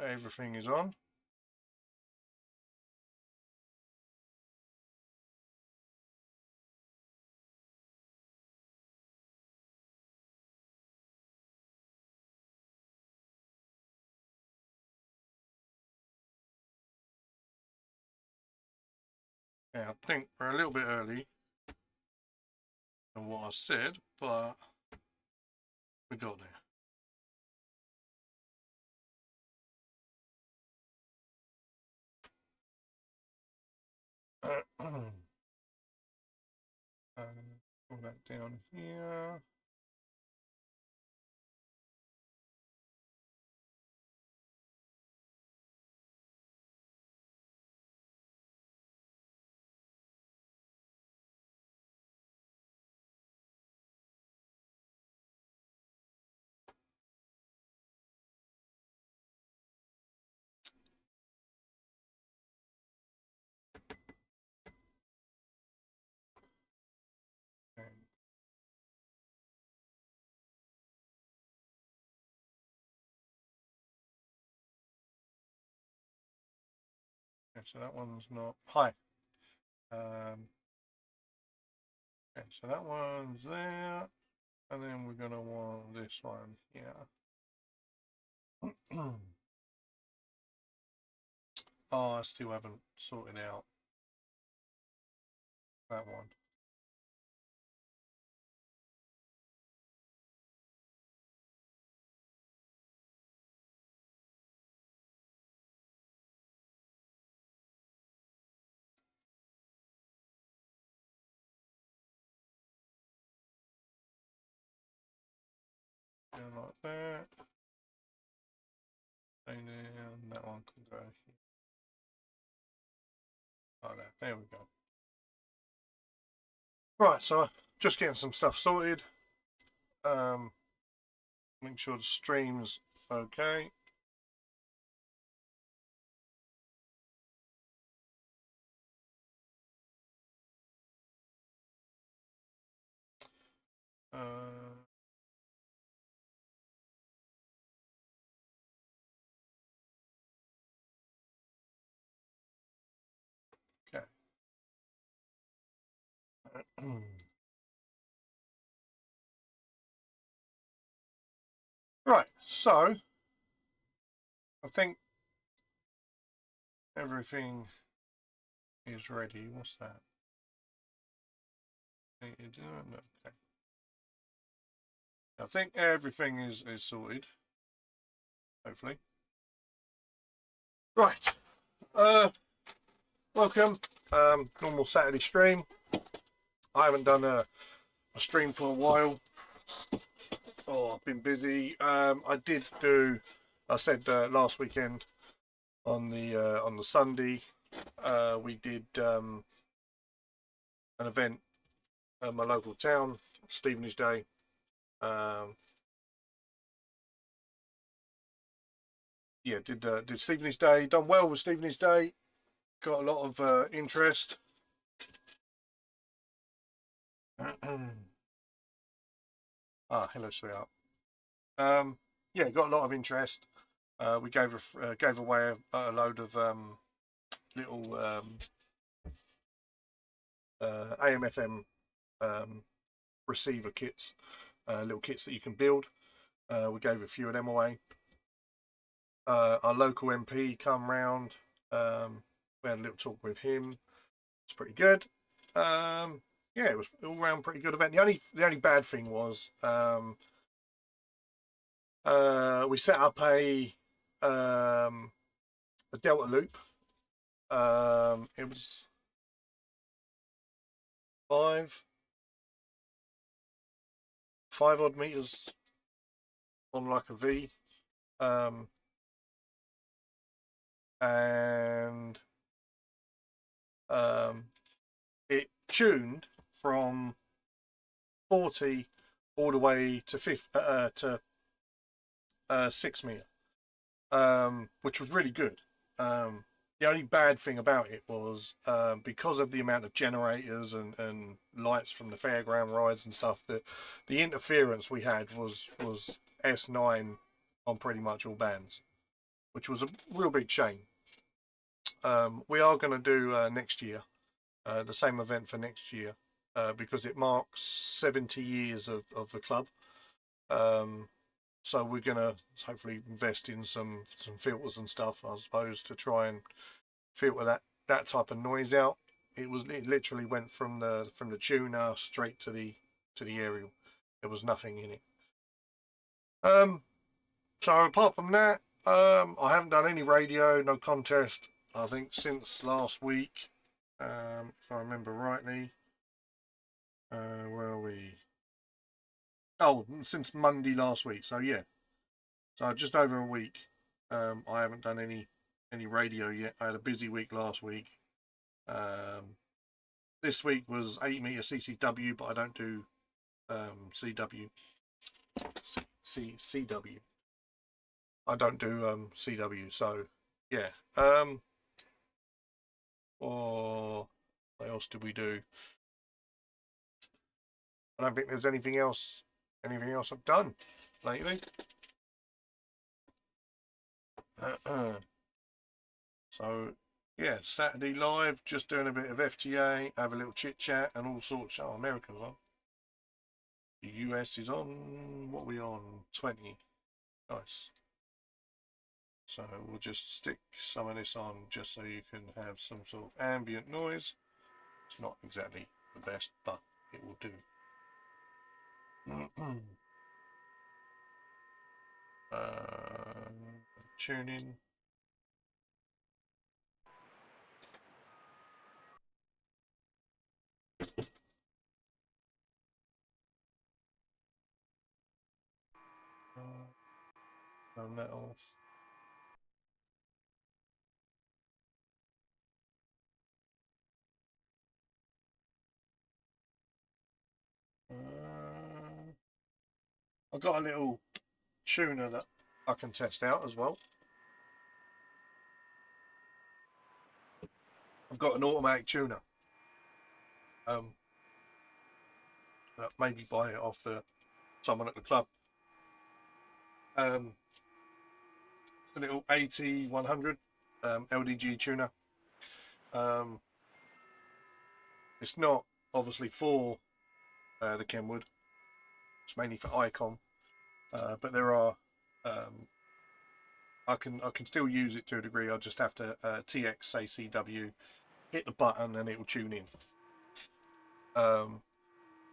Everything is on. Yeah, I think we're a little bit early than what I said, but we got there. Pull that down here. Okay, so that one's not. Hi. Okay, so that one's there, and then we're gonna want this one here. Oh, I still haven't sorted out that one. Go like that. And then that one can go here. Like that. There we go. Right, so just getting some stuff sorted. Make sure the stream's okay. Okay. Right, so I think everything is ready. What's that? Okay. I think everything is sorted. Hopefully. Right. Welcome. Normal Saturday stream. I haven't done a stream for a while. Oh, I've been busy. I did do. I said last weekend on the Sunday, we did an event at my local town, Stevenage Day. Yeah, did Stevenage Day. Done well with Stevenage Day. Got a lot of interest. Hello, sweetheart. Yeah, got a lot of interest. We gave away a load of little AM/FM receiver kits, little kits that you can build. We gave a few of them away. Our local MP come round. We had a little talk with him. It's pretty good. Yeah, it was all round pretty good event. The only bad thing was we set up a delta loop. It was 5 odd meters on like a V, and it tuned from 40 all the way to 6 meter, which was really good. The only bad thing about it was because of the amount of generators and lights from the fairground rides and stuff, that the interference we had was S9 on pretty much all bands, which was a real big shame. We are going to do next year, the same event for next year, because it marks 70 years of the club. So we're going to hopefully invest in some filters and stuff, I suppose, to try and filter that type of noise out. It literally went from the tuner straight to the aerial. There was nothing in it. So apart from that, I haven't done any radio, no contest, I think, since last week, if I remember rightly. Where are we? Oh, since Monday last week. So yeah, so just over a week. I haven't done any radio yet. I had a busy week last week. This week was 8 meter CCW, but I don't do CW. CW. I don't do CW. So yeah. Or what else did we do? I don't think there's anything else I've done lately. So yeah, Saturday live, just doing a bit of FTA, have a little chit chat and all sorts. Oh, America's on. The US is on. What are we on? 20. Nice. So we'll just stick some of this on just so you can have some sort of ambient noise. It's not exactly the best, but it will do. Tune in. Turn that off. I've got a little tuner that I can test out as well. I've got an automatic tuner. Maybe buy it off someone at the club. It's a little 80-100 LDG tuner. It's not obviously for the Kenwood. It's mainly for Icon, but there are. I can still use it to a degree. I just have to TX say CW, hit the button, and it will tune in.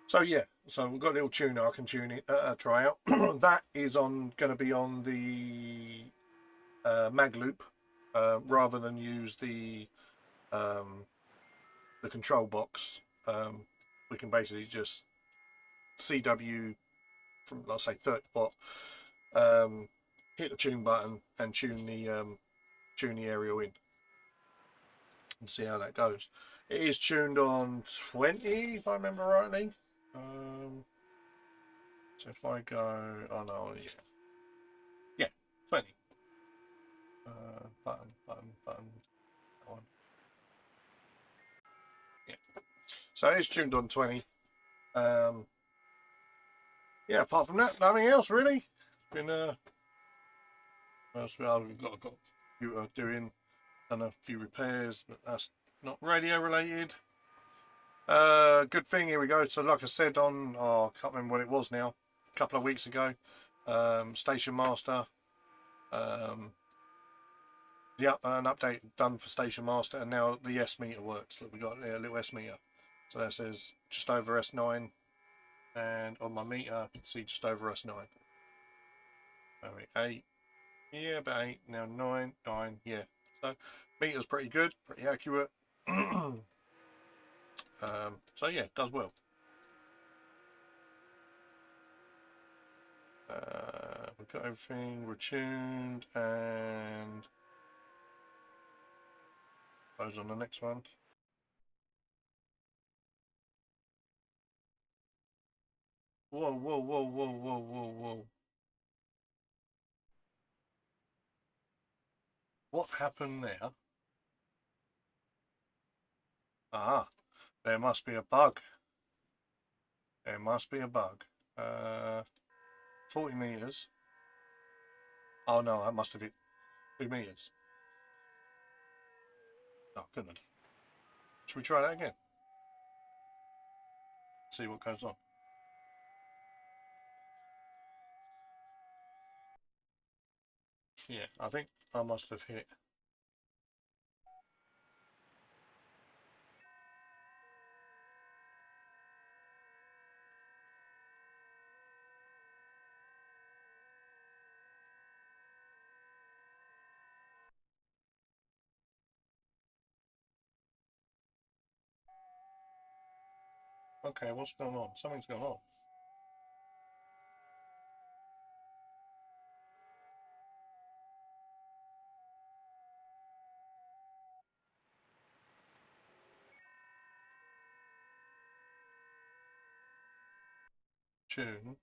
So yeah, so we've got a little tuner I can tune it, try out. That is going to be on the mag loop, rather than use the control box. We can basically just CW from, let's say, 30 watt, hit the tune button and tune the aerial in and see how that goes. It is tuned on 20, if I remember rightly. So if I go, oh no, yeah, 20. Button. On. Yeah. So it's tuned on 20. Yeah, apart from that, nothing else really. It's been we've got a computer doing, done a few repairs, but that's not radio related. Good thing, here we go. So like I said on, I can't remember what it was now, a couple of weeks ago, Station Master, yeah, an update done for Station Master, and now the S meter works. Look, we got a little S meter, so that says just over S9, and on my meter I can see just over S9. 8, yeah, about 8 now, 9, yeah. So meter's pretty good, pretty accurate. So yeah, it does well. We've got everything, we're tuned, and goes on the next one. Whoa. What happened there? Ah, there must be a bug. There must be a bug. 40 meters. Oh no, that must have it. 2 meters. No, couldn't have. Should we try that again? See what goes on. Yeah, I think I must have hit. Okay, what's going on? Something's going on. Tune.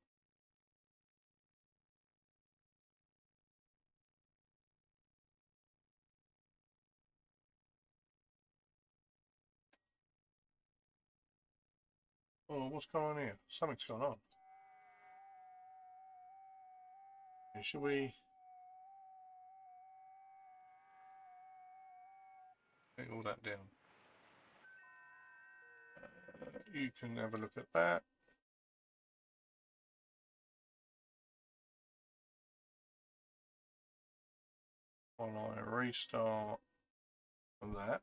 Oh, what's going on here? Something's going on. Should we take all that down? You can have a look at that. While I restart that.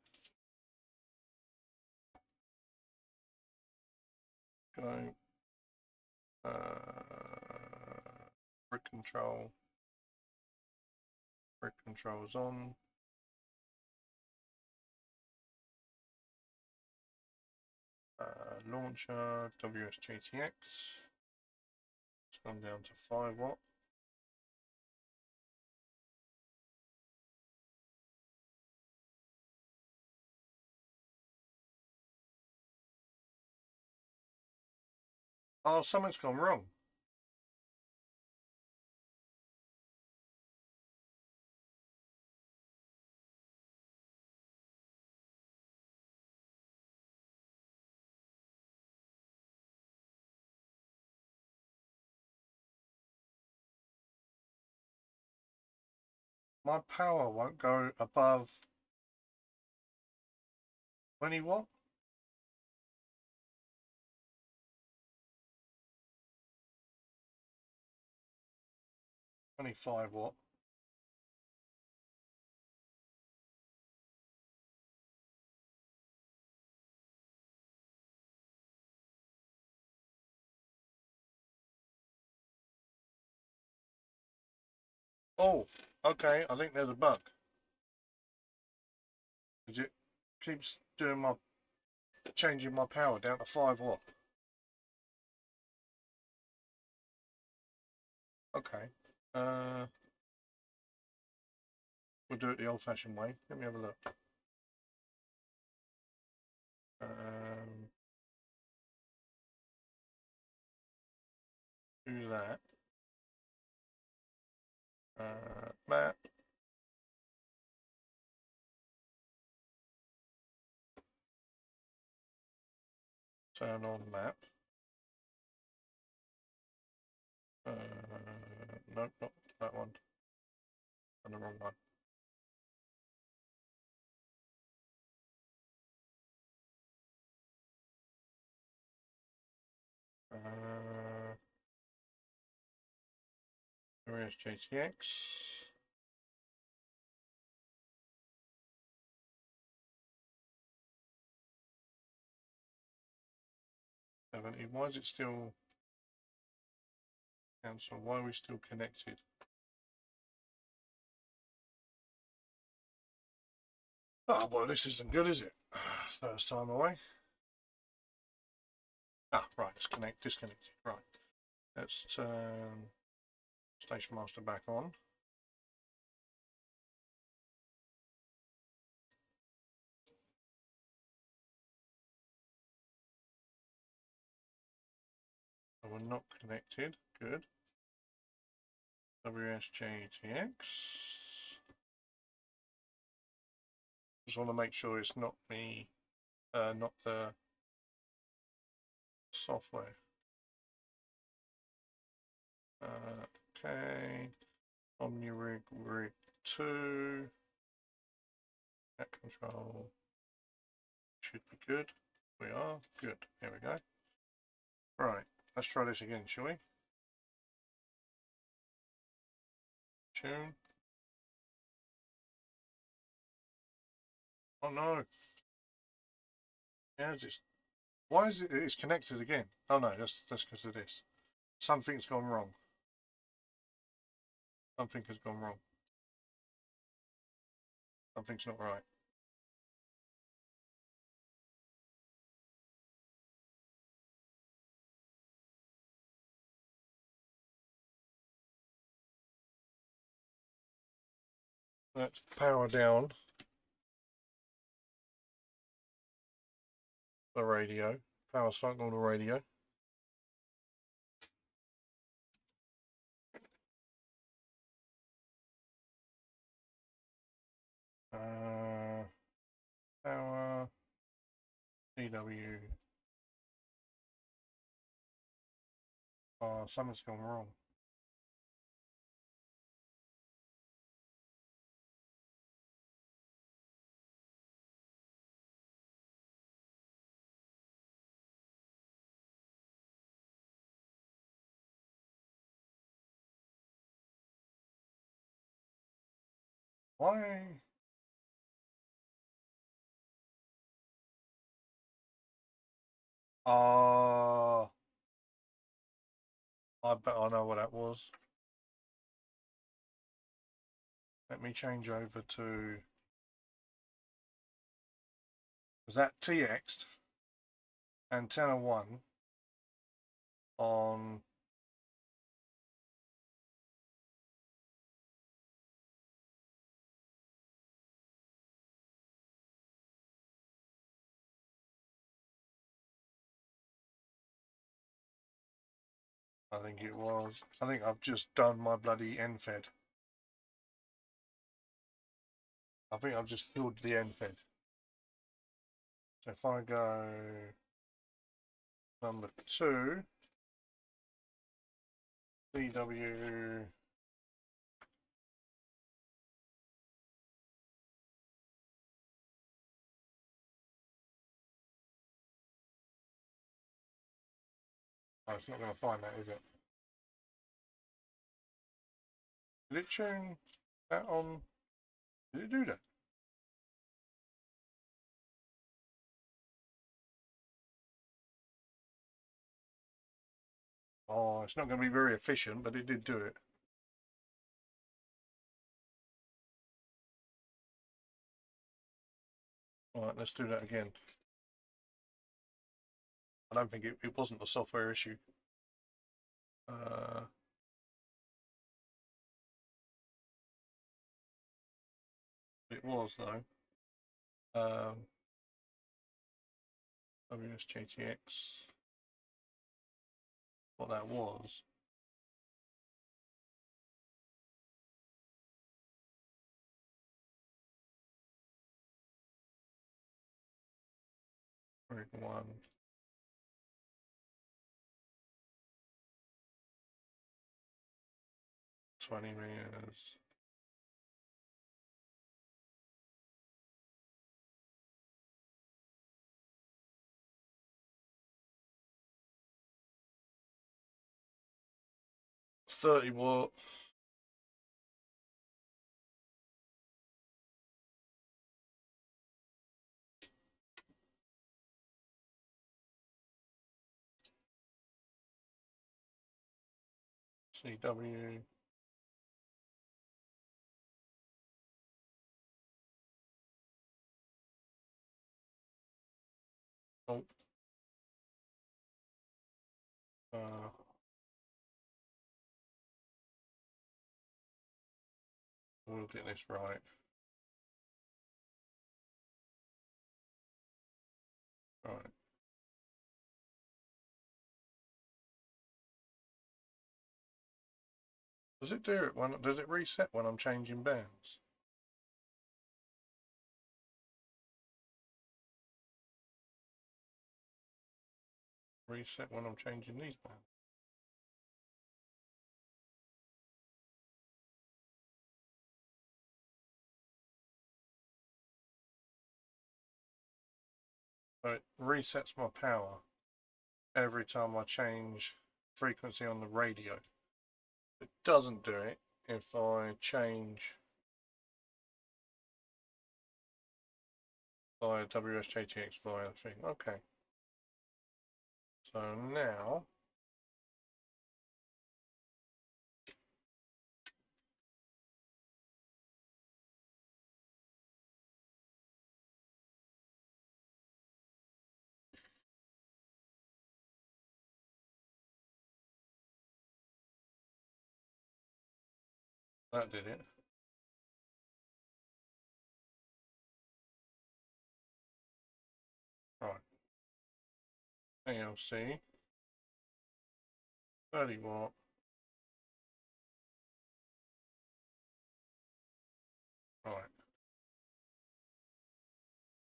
Go. Brick control. Brick controls on. Launcher, WSGTX. It's gone down to 5 watt. Oh, something's gone wrong. My power won't go above 20 watt. $25 watt. Oh, okay, I think there's a bug. Because it keeps doing changing my power down to 5 watt. Okay. We'll do it the old fashioned way. Let me have a look. Do that. Map. Turn on map. Nope, not that one. On the wrong one. Where's JTX? Why is it still cancel? Why are we still connected? Oh, well, this isn't good, is it? First time away. Ah, right, it's disconnected. Right. Let's turn Station Master back on. So we're not connected. Good. WSJTX. Just want to make sure it's not me, not the software. Okay. Omnirig rig 2. Net control should be good. We are good. Here we go. Right, let's try this again, shall we? Tune. Oh no. Yeah, just why is it? It's connected again. Oh no, that's because of this. Something's gone wrong. Something has gone wrong. Something's not right. Let's power down the radio. Power cycle the radio. Power DW. Oh, something's gone wrong. Why? I bet I know what that was. Let me change over to. Was that TX'd? Antenna 1 on. I think it was. I think I've just done my bloody NFED. I think I've just filled the NFED. So if I go number 2, DW. Oh, it's not going to find that, is it? Did it tune that on? Did it do that? Oh, it's not going to be very efficient, but it did do it. Alright, let's do that again. I don't think it wasn't a software issue. It was though. WSJTX. What that was. Rig 1. $20 meters. $30 CW. Oh. We'll get this right. Right. Does it do it when? Does it reset when I'm changing bands? Reset when I'm changing these bands. So it resets my power every time I change frequency on the radio. It doesn't do it if I change via WSJTX via the thing. Okay. So now that did it. Right. ALC 30 watt. Right.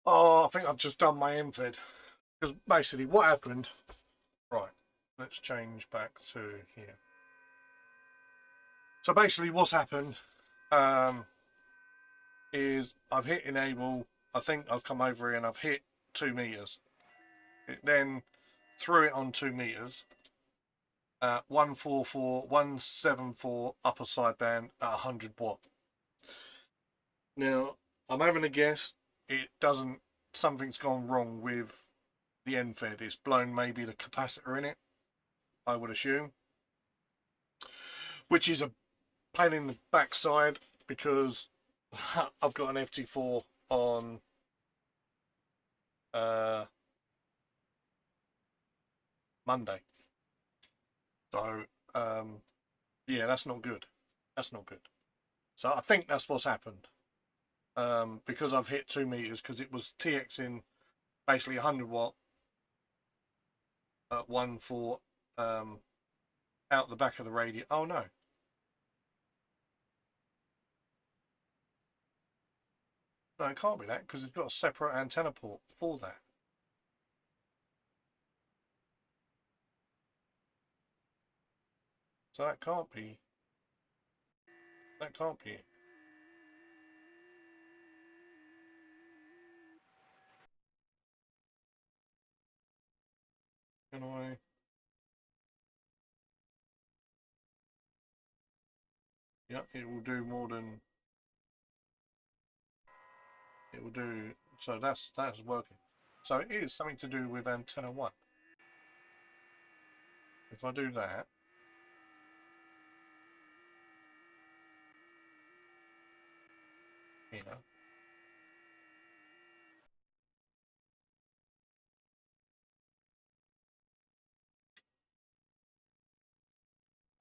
Oh, I think I've just done my MFED. Because basically what happened, right, let's change back to here. So basically what's happened is I've hit enable. I think I've come over here and I've hit 2 meters. It then threw it on 2 meters. 144, 174 upper sideband at 100 watt. Now, I'm having a guess it doesn't, something's gone wrong with the NFED. It's blown maybe the capacitor in it, I would assume. Which is a pain in the backside because I've got an FT4 on Monday. So, yeah, that's not good. That's not good. So I think that's what's happened. Because I've hit 2 meters, because it was TXing basically 100 watt at 1.4 out the back of the radio. Oh no. No, it can't be that because it's got a separate antenna port for that. So that can't be it. Can I? Yeah, it will do more than it will do. So that's working. So it is something to do with antenna 1. If I do that, you know.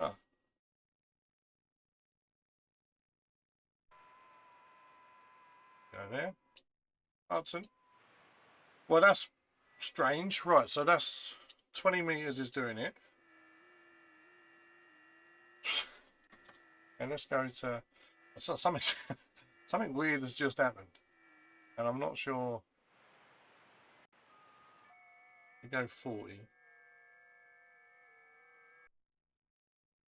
Oh, go there. Hudson. Well, that's strange. Right, so that's 20 meters is doing it. And let's go to something. Something weird has just happened, and I'm not sure. You go 40,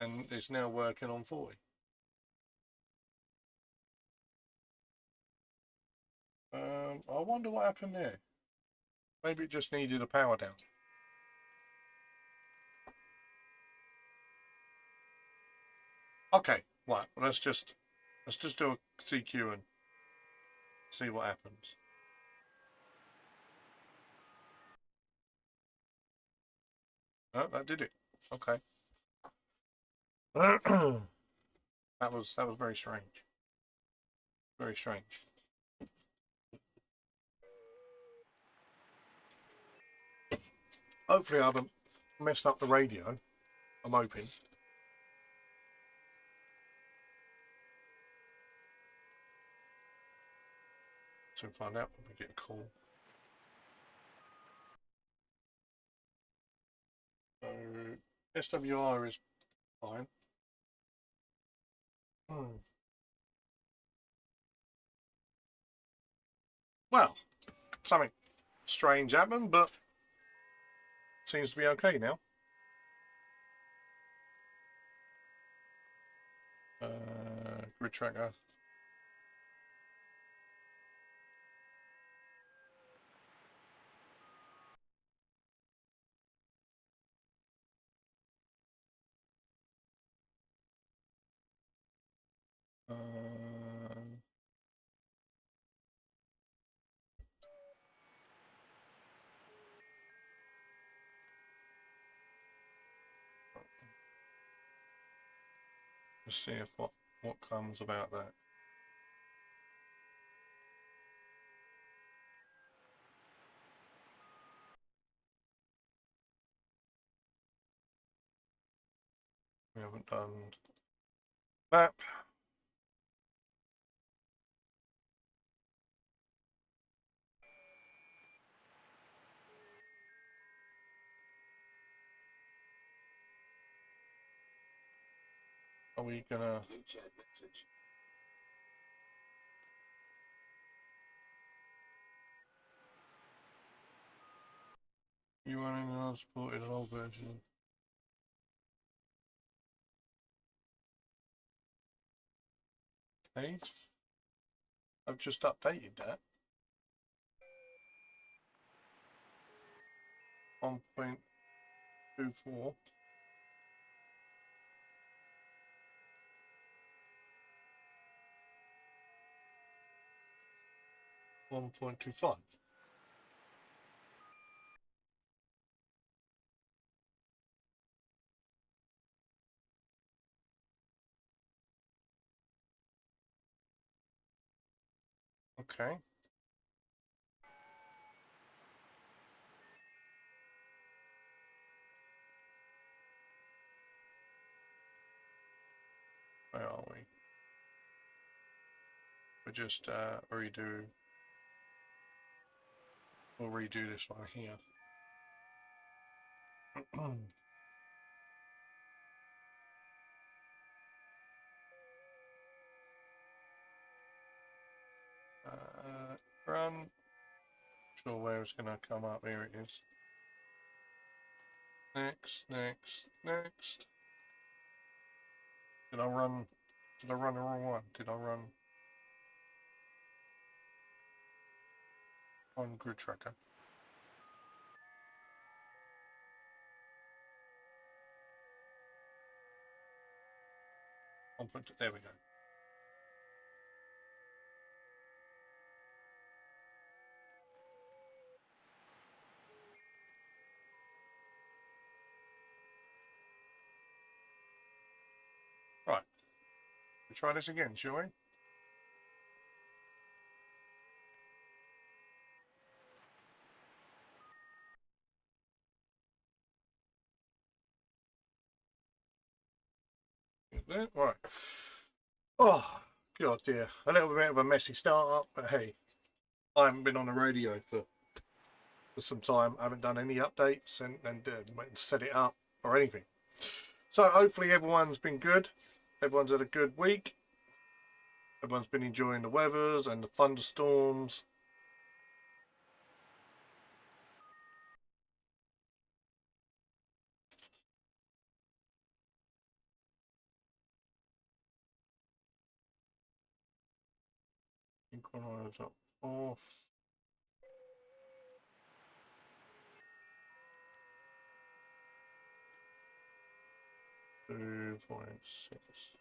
and it's now working on 40. I wonder what happened there. Maybe it just needed a power down. Okay, right. Well, let's just do a CQ and see what happens. Oh, that did it. Okay. that was very strange. Very strange. Hopefully I haven't messed up the radio. I'm hoping. So we'll find out when we get a call. So SWR is fine. Well, something strange happened, but seems to be okay now. Grid tracker. Let's see if what comes about that. We haven't done map. Are we gonna? You running an unsupported old version? Page? I've just updated that. 1.24. 1.25. Okay. Where are we? We'll just redo. We'll redo this one here. Run. Not sure where it's going to come up. Here it is. Next. Did I run the wrong one? Did I run on grid tracker? There we go. Right. We'll try this again, shall we? Right. Oh, God dear. A little bit of a messy start-up, but hey, I haven't been on the radio for some time. I haven't done any updates and set it up or anything. So hopefully everyone's been good. Everyone's had a good week. Everyone's been enjoying the weathers and the thunderstorms. Equalizer off. 2.6.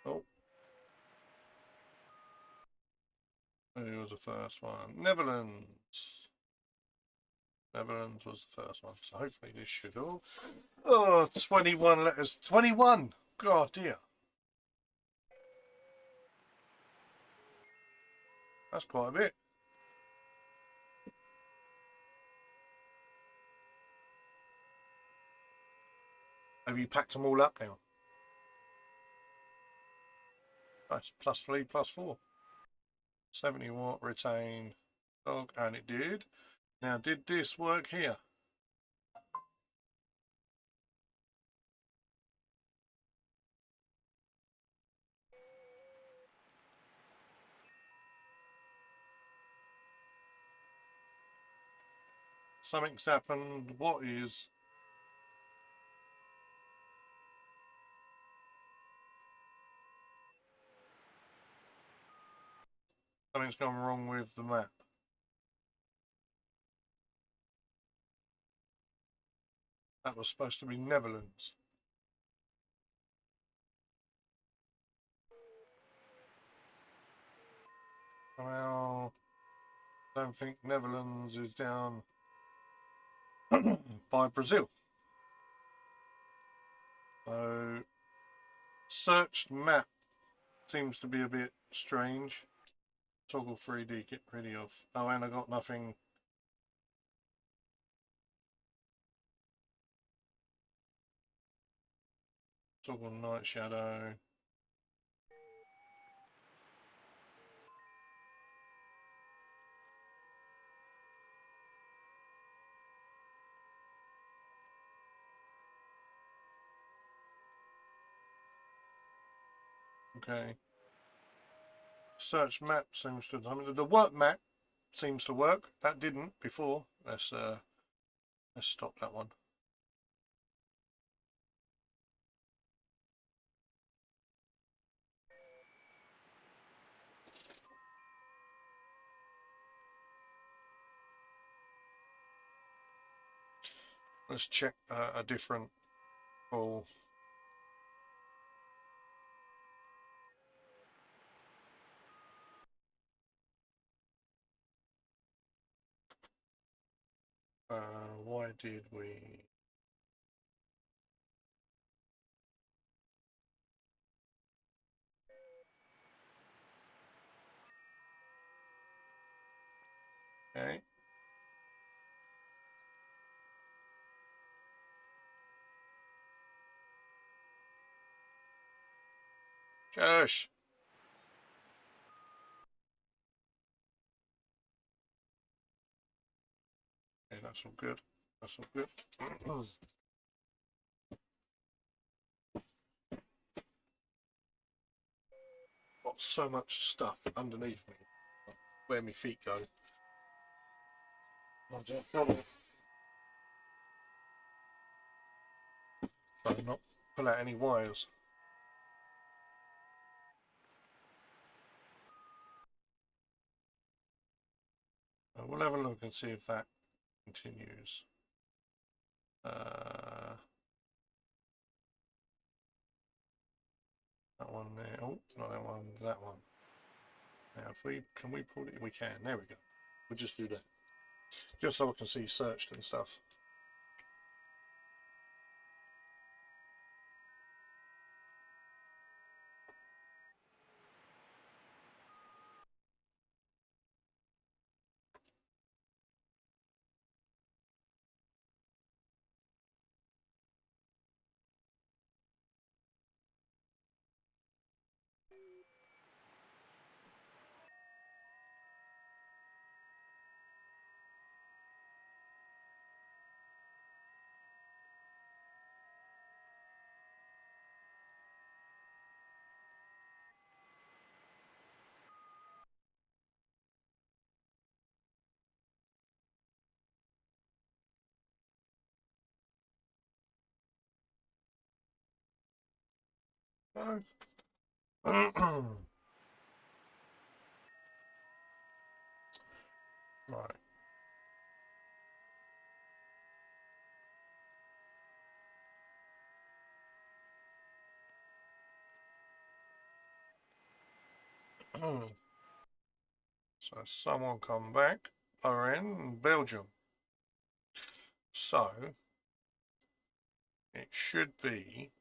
Oh. Who was the first one? Netherlands. Netherlands was the first one. So hopefully this should all. Oh, 21 letters. 21! God dear. That's quite a bit. Have you packed them all up now? Nice. +3, +4. 70 watt retain dog, and it did. Now, did this work here? Something's happened. What is? Something's gone wrong with the map. That was supposed to be Netherlands. Well, I don't think Netherlands is down. by Brazil. So searched map seems to be a bit strange. Toggle 3D, get ready of. Oh, and I got nothing. Toggle night shadow. Okay. Search map seems to. I mean, the work map seems to work. That didn't before. Let's stop that one. Let's check a different ball. Why did we? Okay. Josh. Okay, that's all good. That's all good. Got so much stuff underneath me. Where my feet go. Try not pull out any wires. We'll have a look and see if that continues. That one there. Oh, not that one. That one. Now, if we can we pull it? We can. There we go. We'll just do that, just so I can see searched and stuff. No. Right. So someone come back. Are in Belgium. So it should be.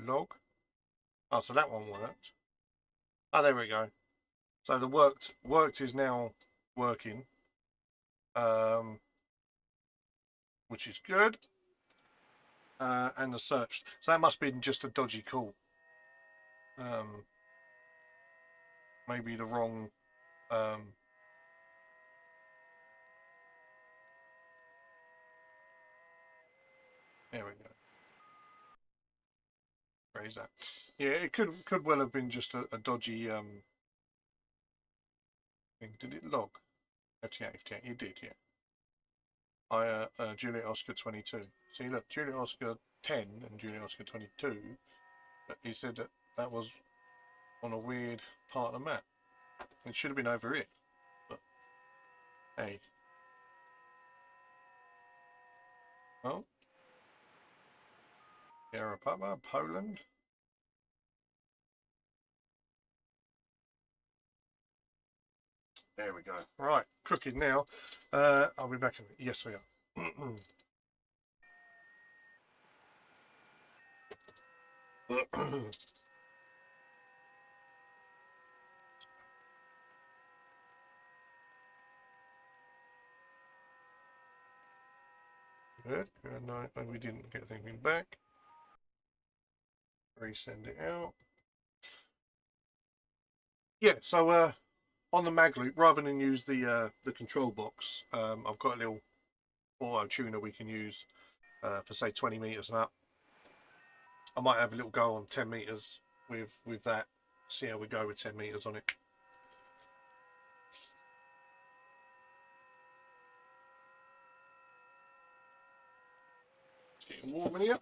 Log. Oh, so that one worked. Oh, there we go. So the worked is now working, which is good. And the searched. So that must be just a dodgy call. Maybe the wrong. There we go. Raise that. Yeah, it could well have been just a dodgy thing. Did it log? FT8, FT8. It did, yeah. Juliet Oscar 22. See, look, Juliet Oscar 10 and Juliet Oscar 22. But he said that was on a weird part of the map. It should have been over here. But, hey. Oh. Yarapapa, Poland. There we go. Right, cooking now. I'll be back in. Yes, we are. Good. No, we didn't get anything back. Resend it out. Yeah, so on the mag loop, rather than use the control box, I've got a little auto tuner we can use for say 20 meters and up. I might have a little go on 10 meters with that. See how we go with 10 meters on it. It's getting warm in here.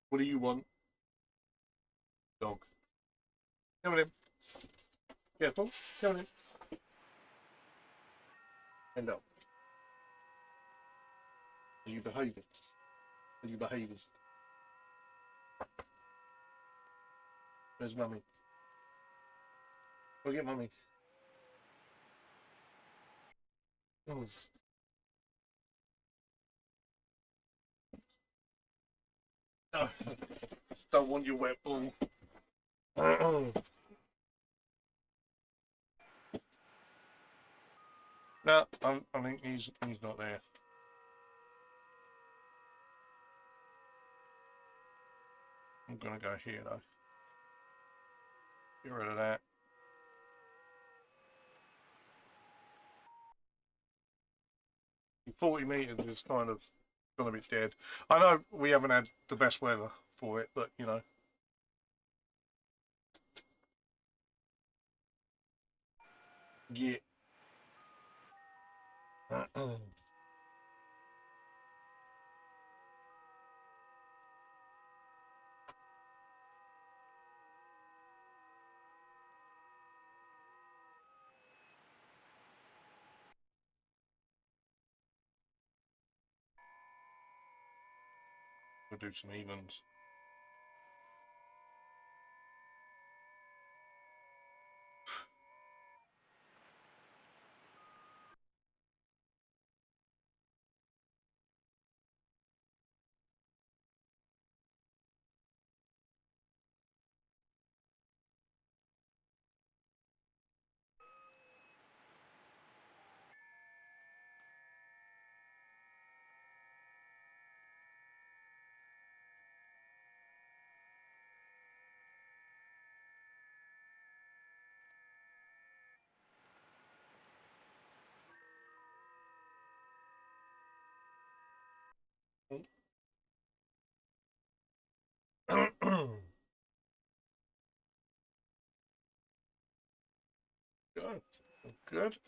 What do you want? Dog. Come on in. Careful. Come on in. End up. Are you behaving? Are you behaving? Where's mummy? Go get mummy. Oh. No. Don't want your wet ball. No, I think he's not there. I'm gonna go here though. Get rid of that. In 40 meters is kind of gonna be dead. I know we haven't had the best weather for it, but you know. Yeah. We'll do some evens. Good. Good.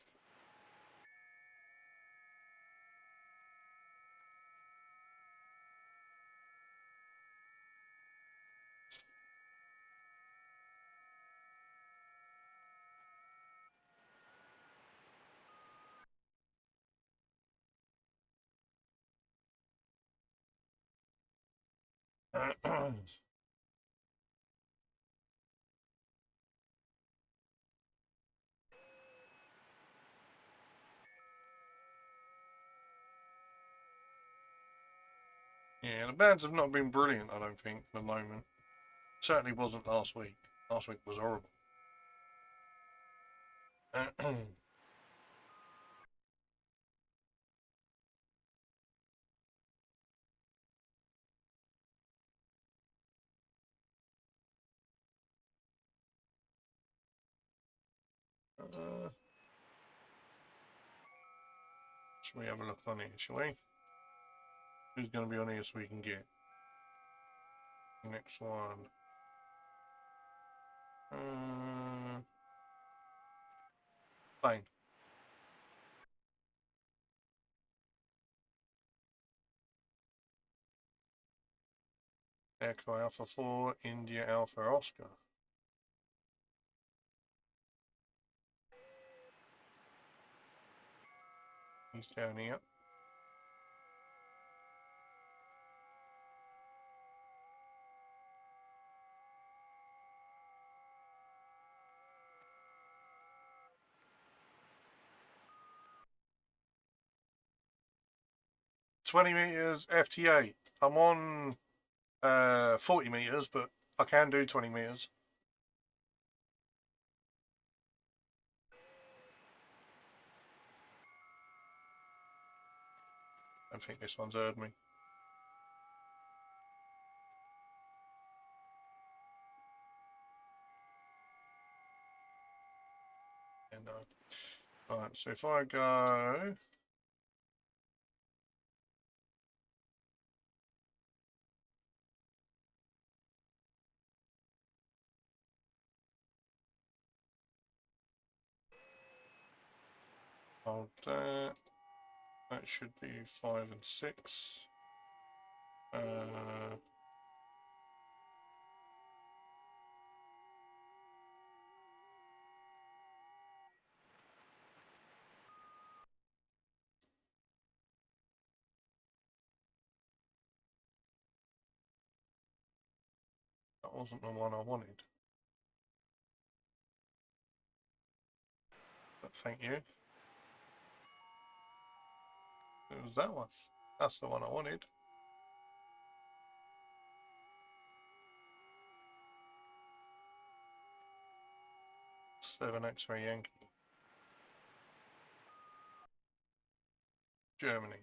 Yeah, the bands have not been brilliant, I don't think, at the moment. Certainly wasn't last week. Last week was horrible. Shall we have a look on it, shall we? Who's going to be on here so we can get next one? Fine. Echo Alpha 4, India Alpha Oscar. He's down here. "20 meters FT8. I'm on 40 meters, but I can do 20 meters. I don't think this one's heard me. Yeah, no. Right, so if I go... hold that. That should be 5 and 6. That wasn't the one I wanted. But thank you. It was that one. That's the one I wanted. Seven X-ray Yankee. Germany.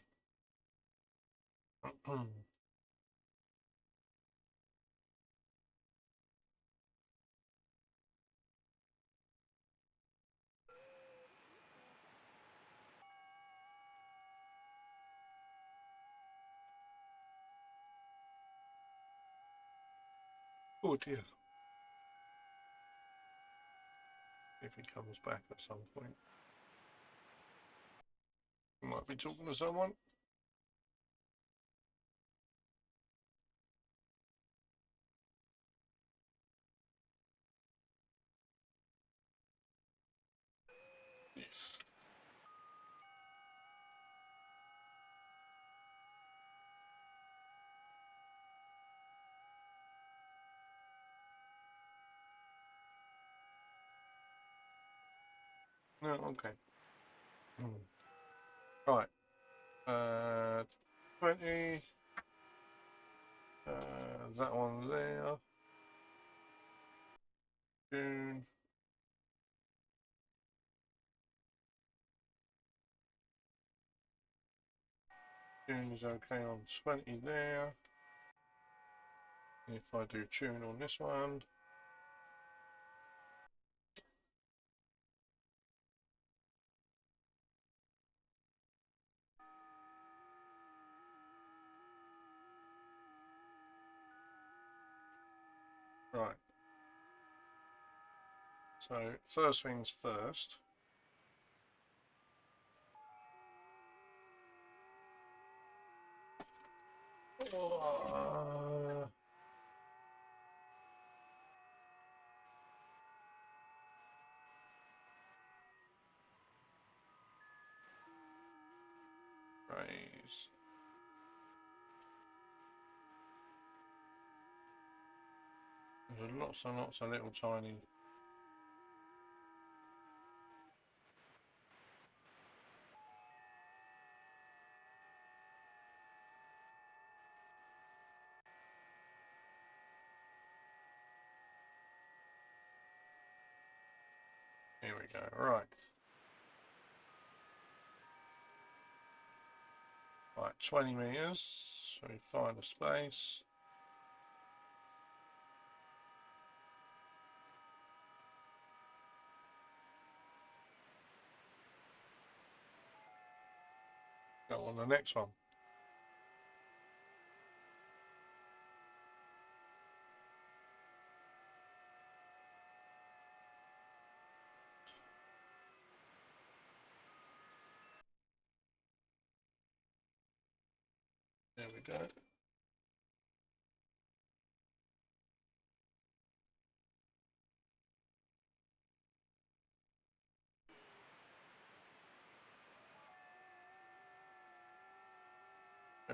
Oh dear. If he comes back at some point. He might be talking to someone. Yes. No, okay. Right. 20. That one there. June. Tune is okay on 20 there. If I do tune on this one, right. So first things first. Raise. There's lots and lots of little tiny. Here we go. Right. Right, 20 meters. So we find a space. Go on the next one. There we go.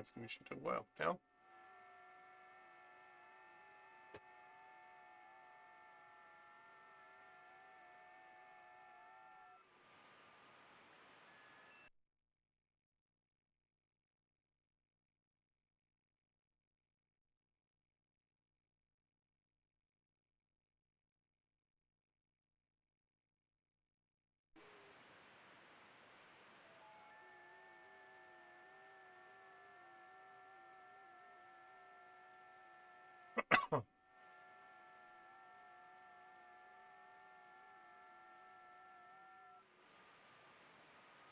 hopefully we should do well now.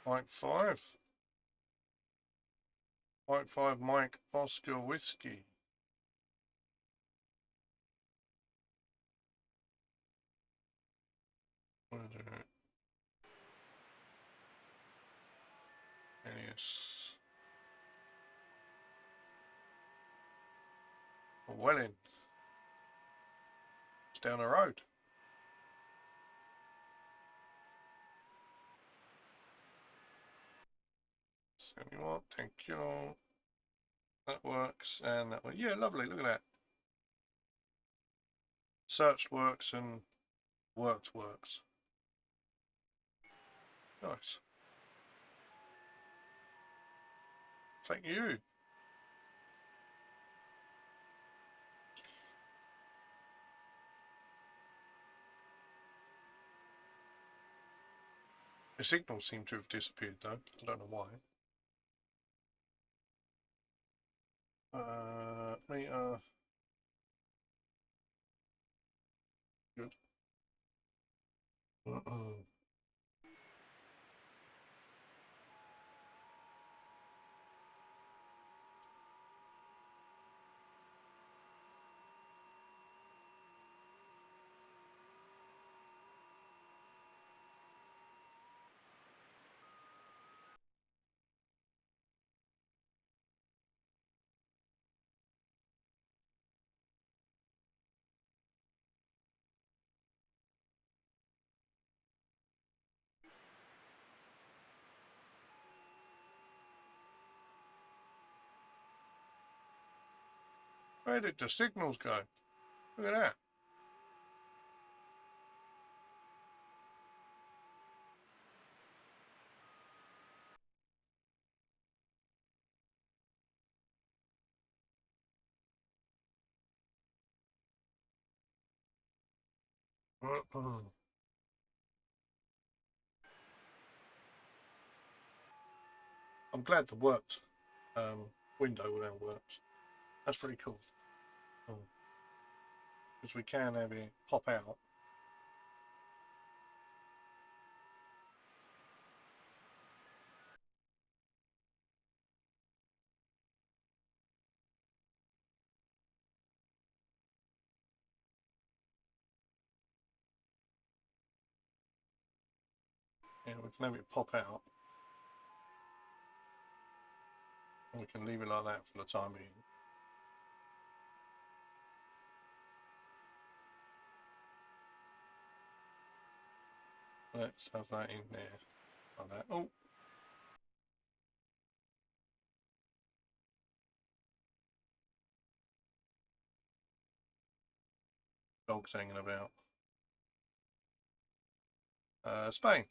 Mike 5. Mike 5, Mike Oscar Whiskey. Alias. Welling. It's down the road. So anyway, thank you. That works, and that one. Yeah, lovely. Look at that. Searched works and worked works. Nice. Thank you. The signals seem to have disappeared though. I don't know why. Meter. Good. Where did the signals go? Look at that. I'm glad the worked window now works. That's pretty cool. Because we can have it pop out. Yeah, we can have it pop out. And we can leave it like that for the time being. Let's have that in there. Like that. Oh. Dogs hanging about. Spain.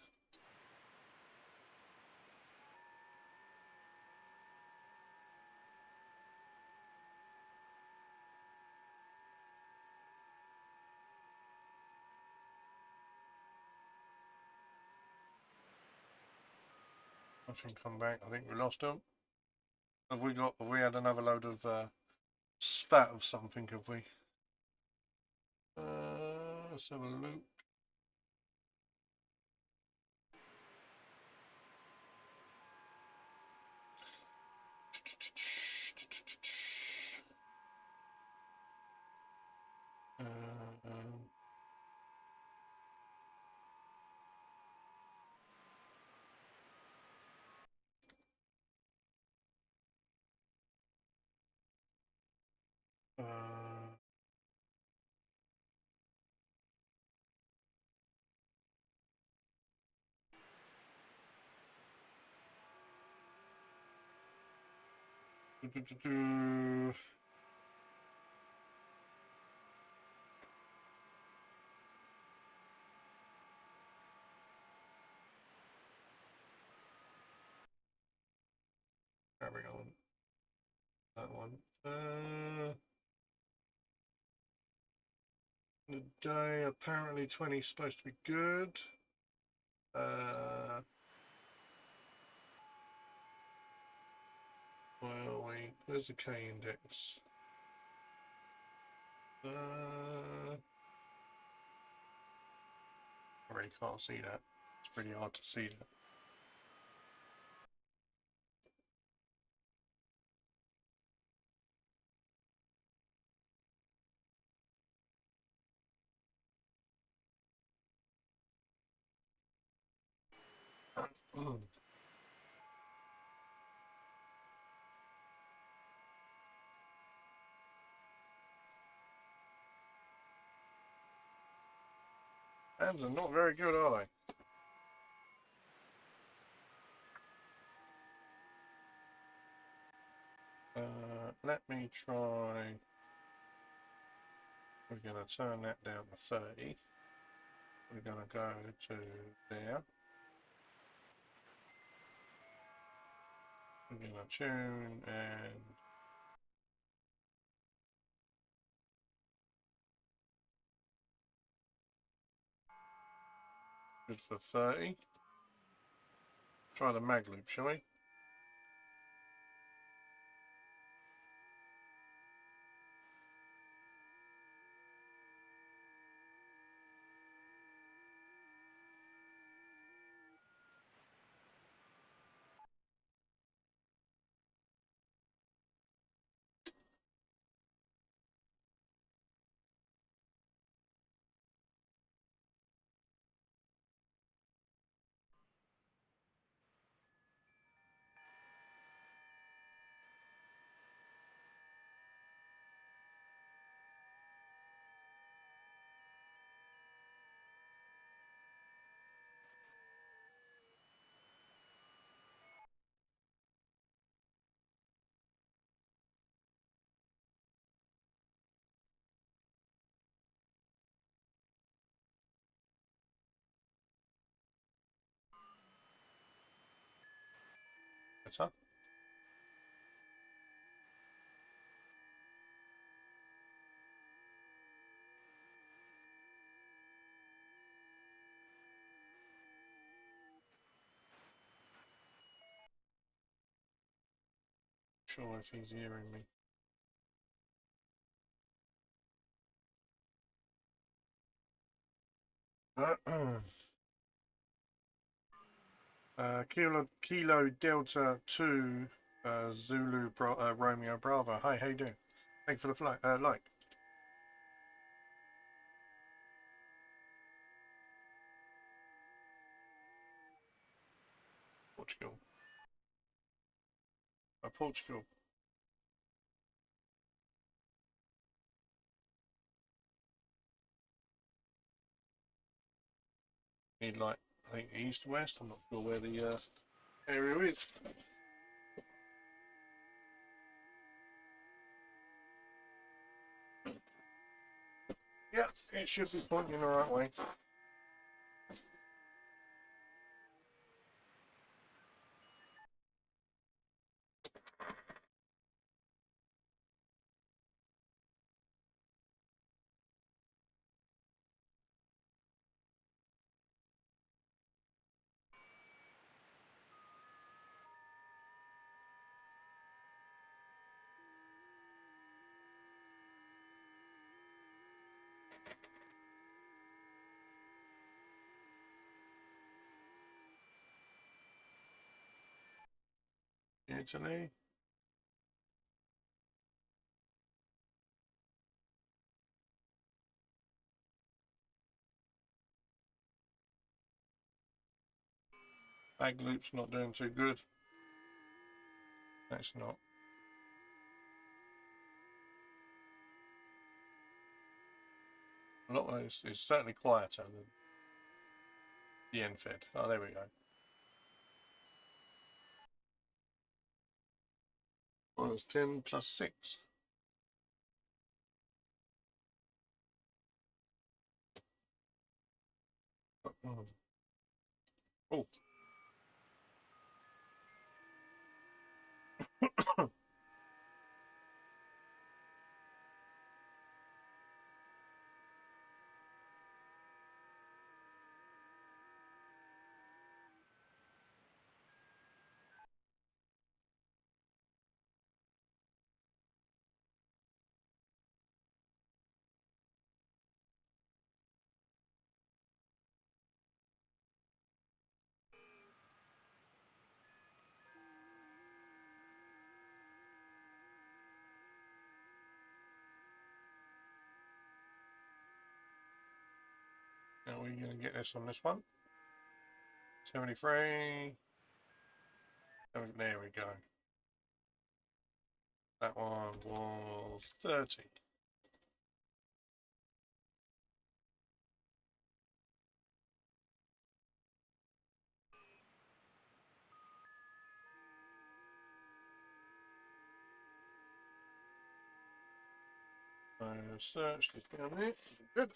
Nothing come back. I think we lost them. Have we had another load of spat of something, have we? Let's have a look. Carry on. That one. The day apparently 20 is supposed to be good. Well, wait, where's the K index? I really can't see that. It's pretty hard to see that. Hands are not very good, are they? Let me try. We're going to turn that down to 30. We're going to go to there. We're going to tune and good for 30. Try the mag loop, shall we? Better. Sure if he's hearing me. Kilo Delta 2 Zulu Romeo Bravo. Hi, how you doing? Thank you for the like. Portugal. Portugal. Need like, I think east west. I'm not sure where the area is. Yeah, it should be pointing the right way. Italy. Bag loop's not doing too good. That's not. It's certainly quieter than the NFED. Oh, there we go. Minus 10 plus 6. Oh. Now we're going to get this on this one. 73. There we go. That one was 30. Search this down there. Good.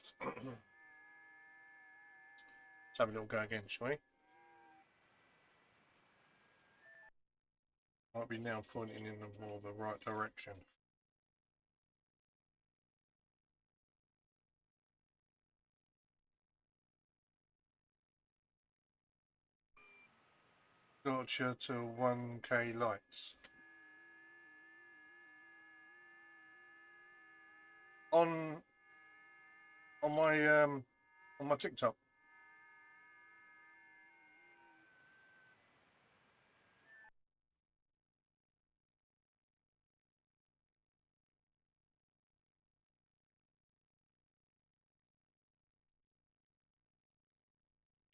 Let's have a little go again, shall we? Might be now pointing in the more the right direction. Gotcha to 1k likes. On my TikTok.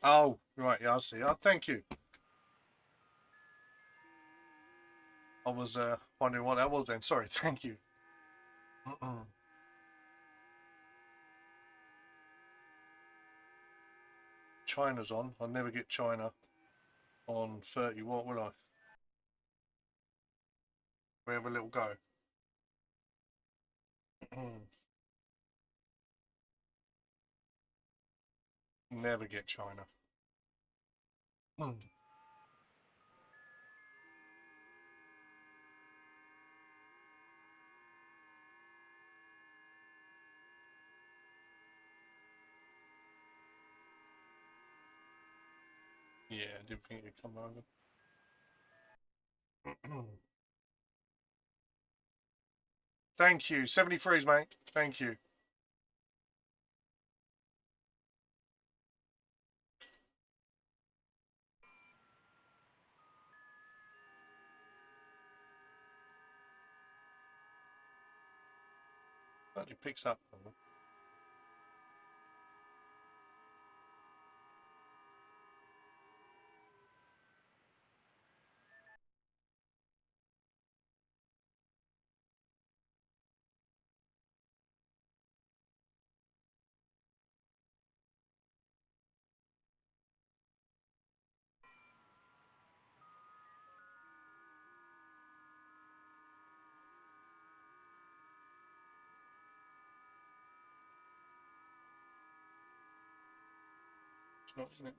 Oh, right, yeah, I see. Oh, thank you. I was wondering what that was then. Sorry, thank you. China's on. I'll never get China on 30 watt, will I? We have a little go. Never get China. Yeah, I didn't think it'd come over. Thank you. 73s, mate. Thank you. It picks up. It's not, isn't it?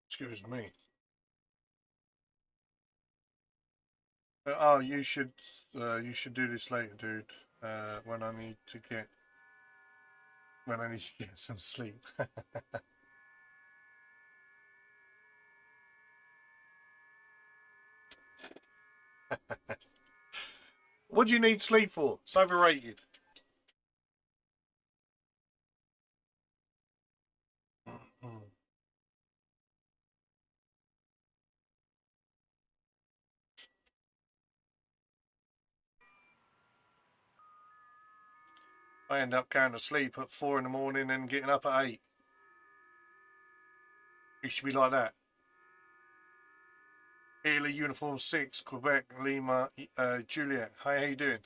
Excuse me. Oh, you should do this later, dude. When I need to get some sleep. What do you need sleep for? It's overrated. I end up going to sleep at 4 in the morning and getting up at 8. You should be like that. Italy Uniform 6, Quebec, Lima, Juliet. Hi, how you doing?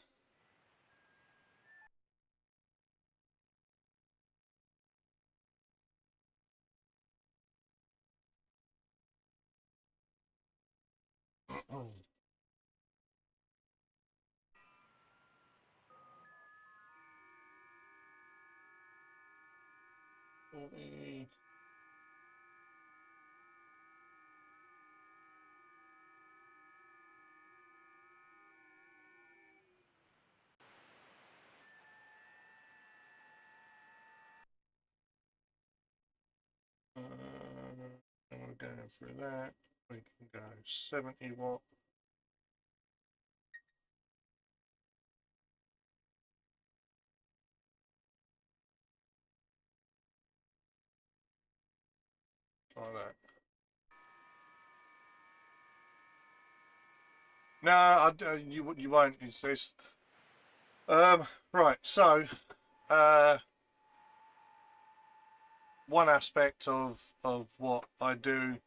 we're going through that. We can go 70 watt. Like that. No, you won't. It's this. Right. So, one aspect of what I do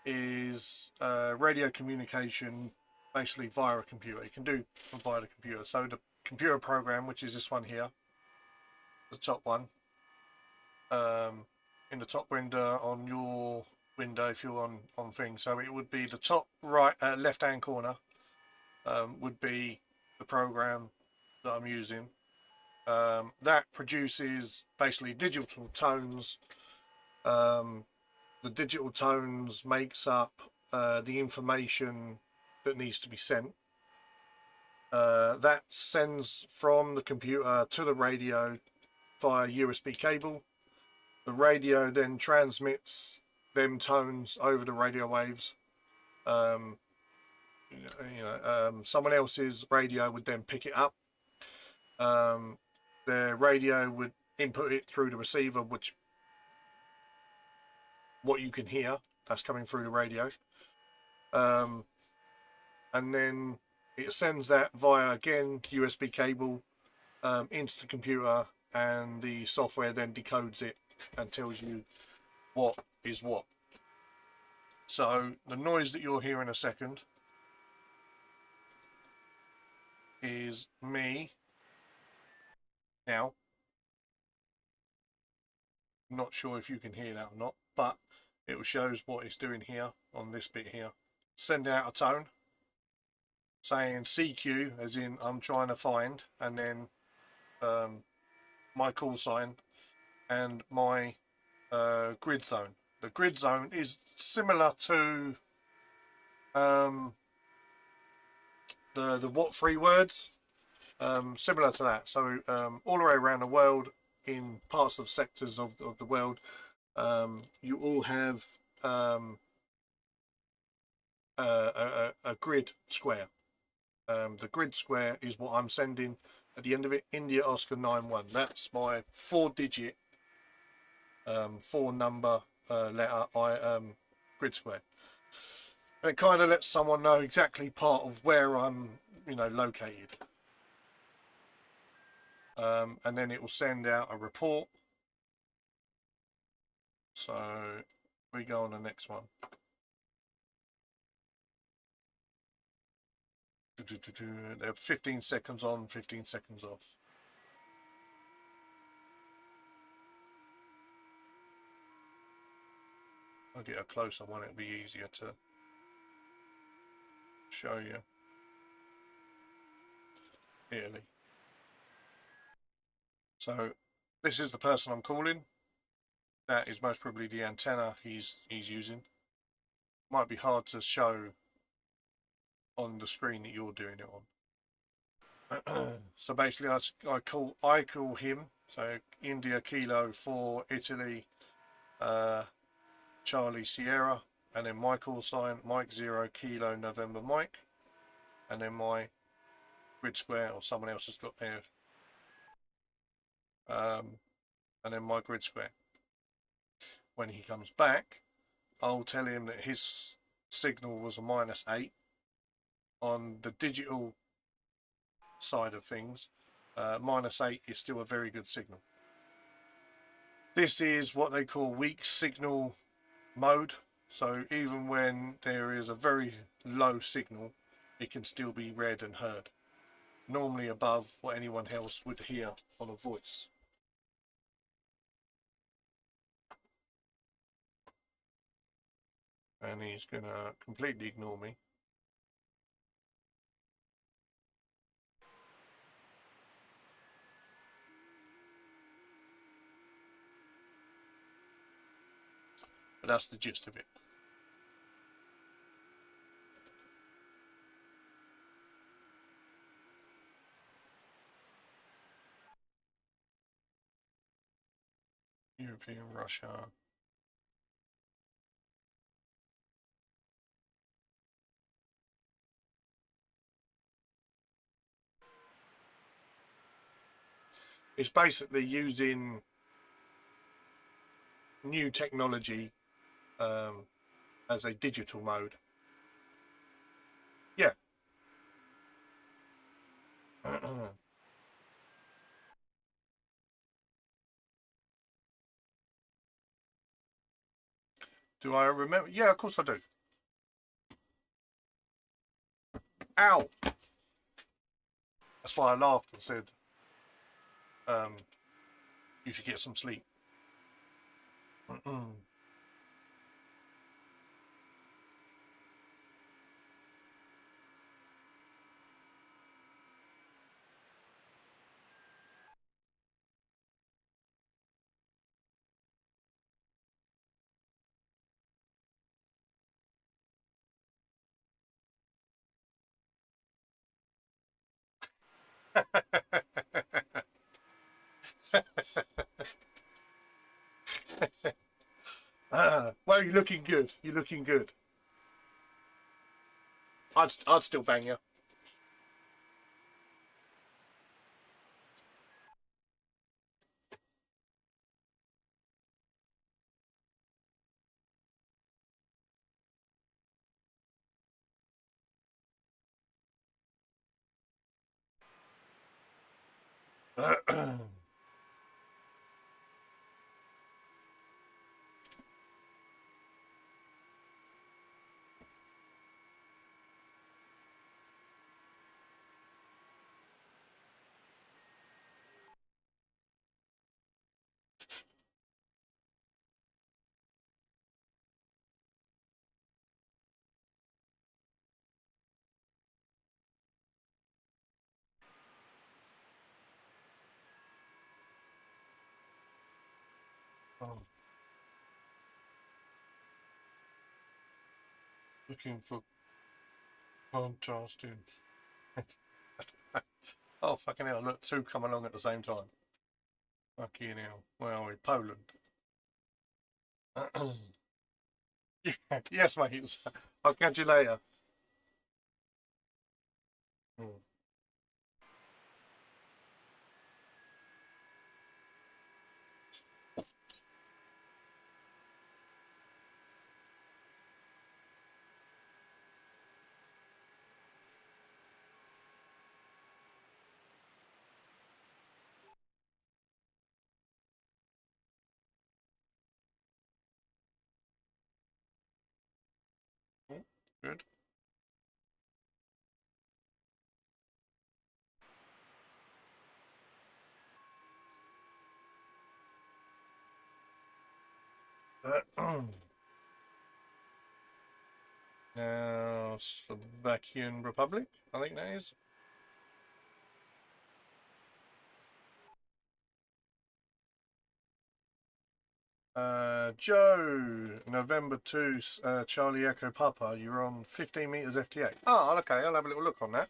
is radio communication, basically via a computer. You can do via the computer. So the computer program, which is this one here, the top one, in the top window on your window if you're on things. So it would be the top right left hand corner would be the program that I'm using. That produces basically digital tones. The digital tones makes up the information that needs to be sent. That sends from the computer to the radio via USB cable. The radio then transmits them tones over the radio waves. Someone else's radio would then pick it up. The radio would input it through the receiver, which what you can hear that's coming through the radio, and then it sends that via again USB cable into the computer, and the software then decodes it and tells you what is what. So the noise that you'll hear in a second is me now. I'm not sure if you can hear that or not, but it shows what it's doing here on this bit here. Sending out a tone saying CQ, as in I'm trying to find, and then my call sign and my grid zone. The grid zone is similar to the what three words, similar to that. So all the way around the world, in parts of sectors of the world, you all have a grid square. The grid square is what I'm sending at the end of it. India Oscar 91. That's my 4-digit, 4-number letter grid square. And it kind of lets someone know exactly part of where I'm, located. And then it will send out a report. So we go on the next one. They're 15 seconds on, 15 seconds off. I'll get a closer one, it'll be easier to show you. Italy. So this is the person I'm calling. That is most probably the antenna he's using. Might be hard to show on the screen that you're doing it on. So basically I call him. So India Kilo 4 Italy Charlie Sierra, and then my call sign Mike 0 Kilo November Mike, and then my grid square, or someone else has got there, and then my grid square. When he comes back, I'll tell him that his signal was a -8. On the digital side of things, -8 is still a very good signal. This is what they call weak signal mode. So even when there is a very low signal, it can still be read and heard, normally above what anyone else would hear on a voice. And he's gonna completely ignore me. But that's the gist of it. European, Russia. It's basically using new technology as a digital mode. Yeah. Do I remember? Yeah, of course I do. Ow! That's why I laughed and said, you should get some sleep. Well, you're looking good. You're looking good. I'd still bang you. Looking for contrasting. Oh, fucking hell, look, two come along at the same time. Fucking hell. Where are we? Poland. Yeah, yes, mate. I'll catch you later. Good. Now, Slovakian Republic, I think that is. Joe, November 2, Charlie Echo Papa, you're on 15 meters FT8. Oh, okay, I'll have a little look on that.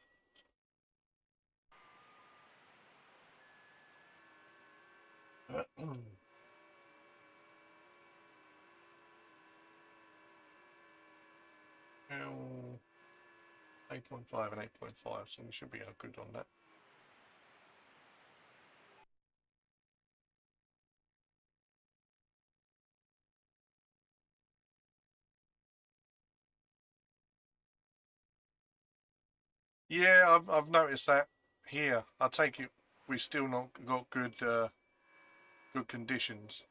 Now, 8.5 and 8.5, so we should be good on that. Yeah, I've noticed that here. I take it we've still not got good good conditions.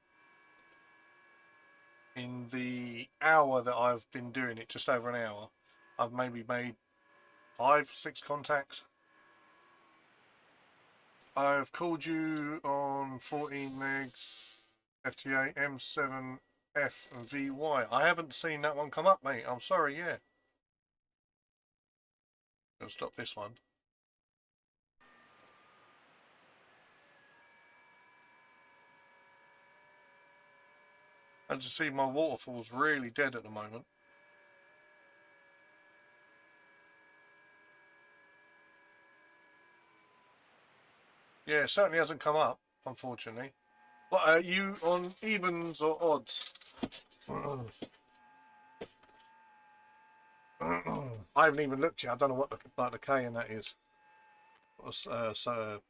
In the hour that I've been doing it, just over an hour, I've maybe made 5, 6 contacts. I've called you on 14 megs FTA M7F and VY. I haven't seen that one come up, mate. I'm sorry, yeah. I'll stop this one. As you see, my waterfall's really dead at the moment. Yeah, it certainly hasn't come up, unfortunately. What are you on, evens or odds? I haven't even looked yet. I don't know what the K in that is. The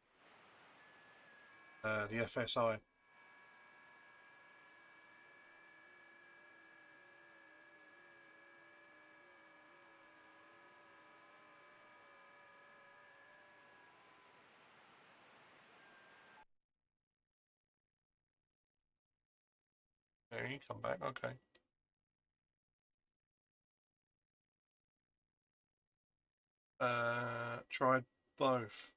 FSI. There, you come back. Okay. Tried both.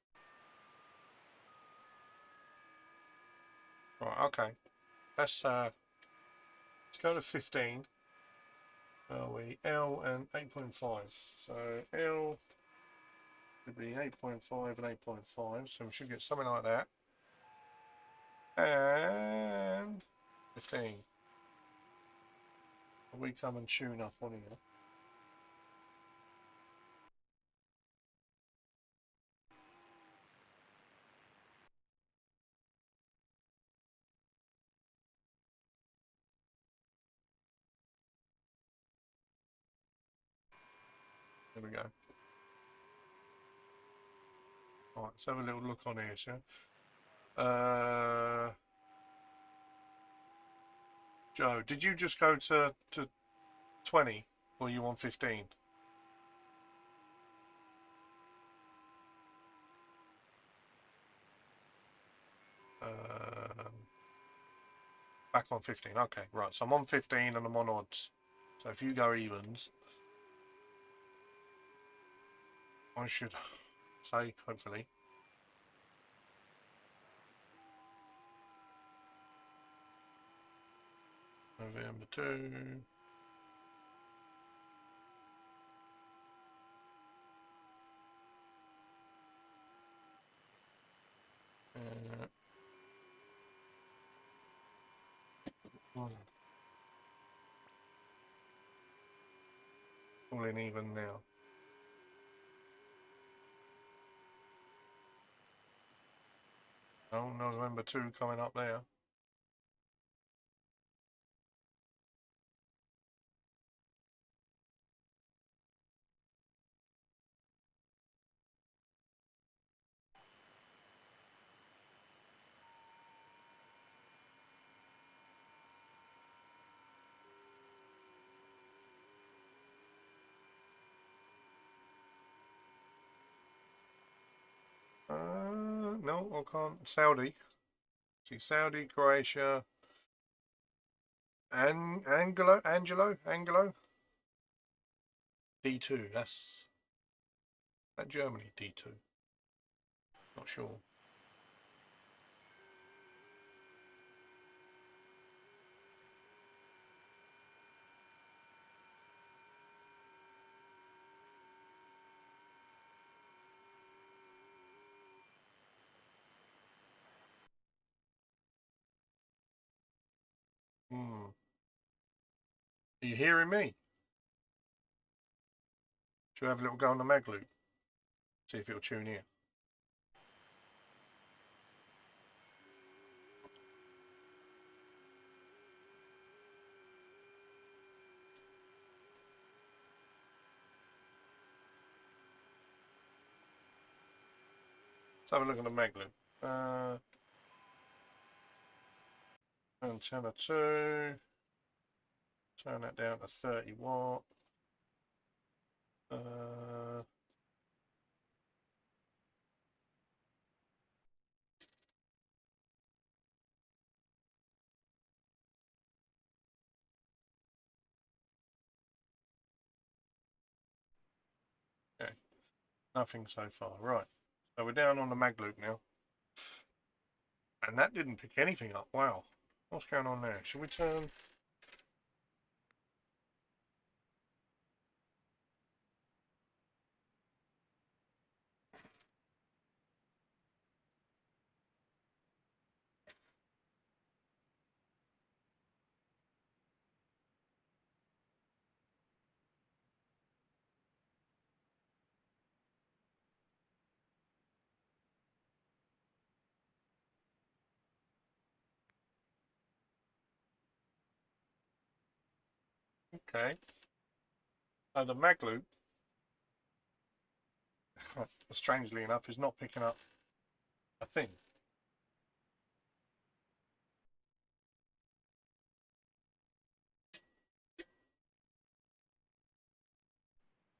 Right. Okay. Let's go to 15. Are we L and 8.5? So L would be 8.5 and 8.5. So we should get something like that. And 15. We come and tune up on here. There we go. All right, let's have a little look on here, shall we? Joe, did you just go to 20 or you on 15? Back on 15. Okay, right. So I'm on 15 and I'm on odds. So if you go evens, I should say, hopefully. November 2. All in even now. Oh, November 2 coming up there. No, I can't. Saudi. See, Saudi, Croatia, and Angelo. D2. That's that Germany D2. Not sure. Hmm. Are you hearing me? Should we have a little go on the mag loop? See if it'll tune in. Let's have a look at the mag loop. Antenna 2. Turn that down to 30 watt. Okay, nothing so far. Right, so we're down on the mag loop now. And that didn't pick anything up. Wow. What's going on there? Should we turn? Okay. The mag loop, strangely enough, is not picking up a thing.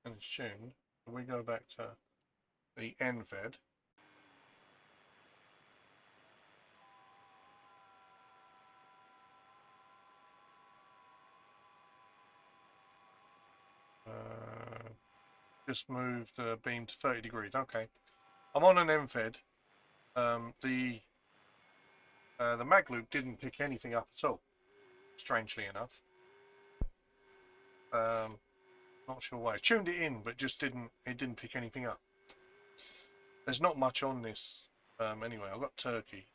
And it's tuned. We go back to the NVED. Just move the beam to 30 degrees. Okay. I'm on an NVED. The mag loop didn't pick anything up at all, strangely enough. Not sure why. I tuned it in, but just didn't pick anything up. There's not much on this. Anyway, I've got Turkey.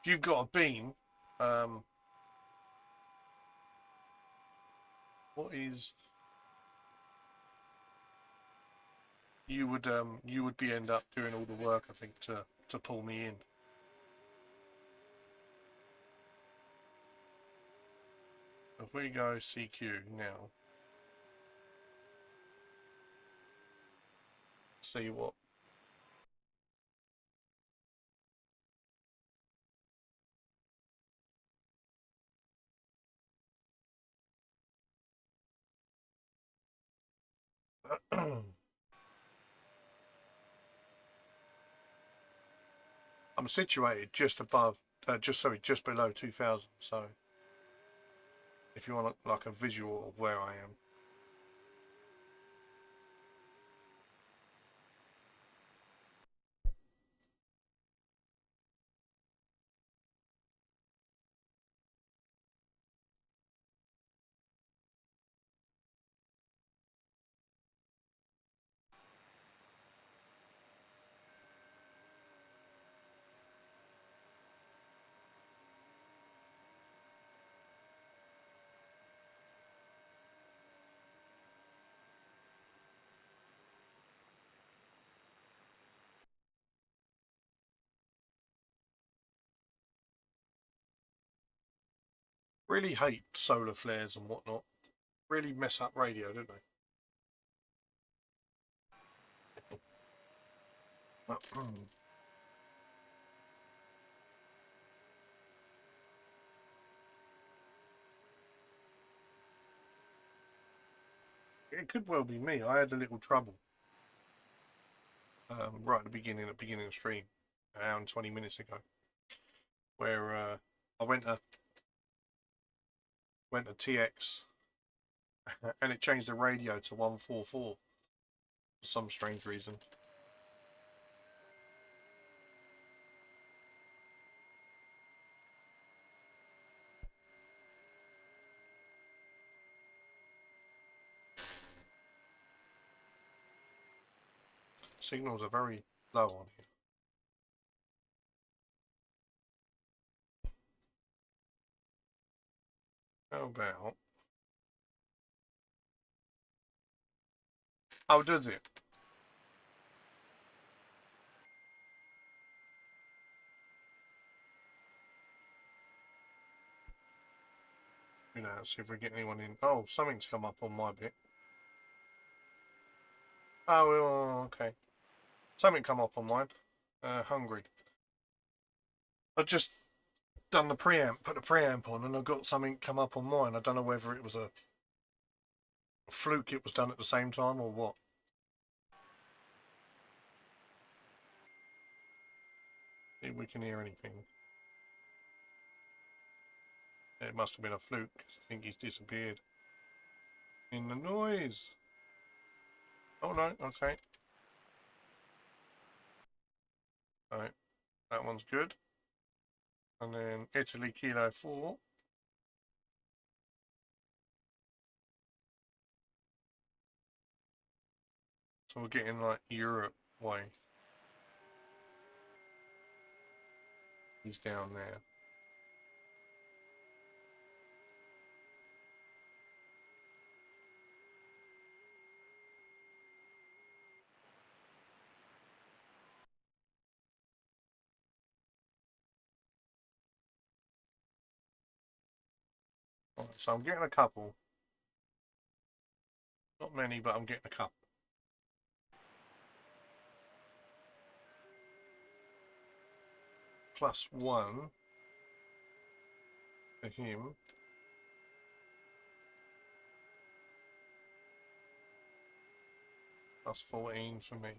If you've got a beam, what is you would be end up doing all the work, I think, to pull me in. If we go CQ now, see what. I'm situated just above, just below 2000. So, if you want like a visual of where I am. Really hate solar flares and whatnot. Really mess up radio, don't they? It could well be me. I had a little trouble right at the beginning of the stream, around 20 minutes ago, where I went to TX and it changed the radio to 144 for some strange reason. Signals are very low on here. How about... Oh, does it? You know, let's see if we get anyone in. Oh, something's come up on my bit. Oh, okay. Something come up on mine. Hungry. I just done the preamp, put the preamp on, and I got something come up on mine. I don't know whether it was a fluke it was done at the same time or what. See if we can hear anything. It must have been a fluke, because I think he's disappeared. In the noise. Oh no, okay. Alright, that one's good. And then Italy Kilo 4. So we're getting like Europe way. He's down there. So I'm getting a couple. Not many, but I'm getting a couple. +1 for him. +14 for me.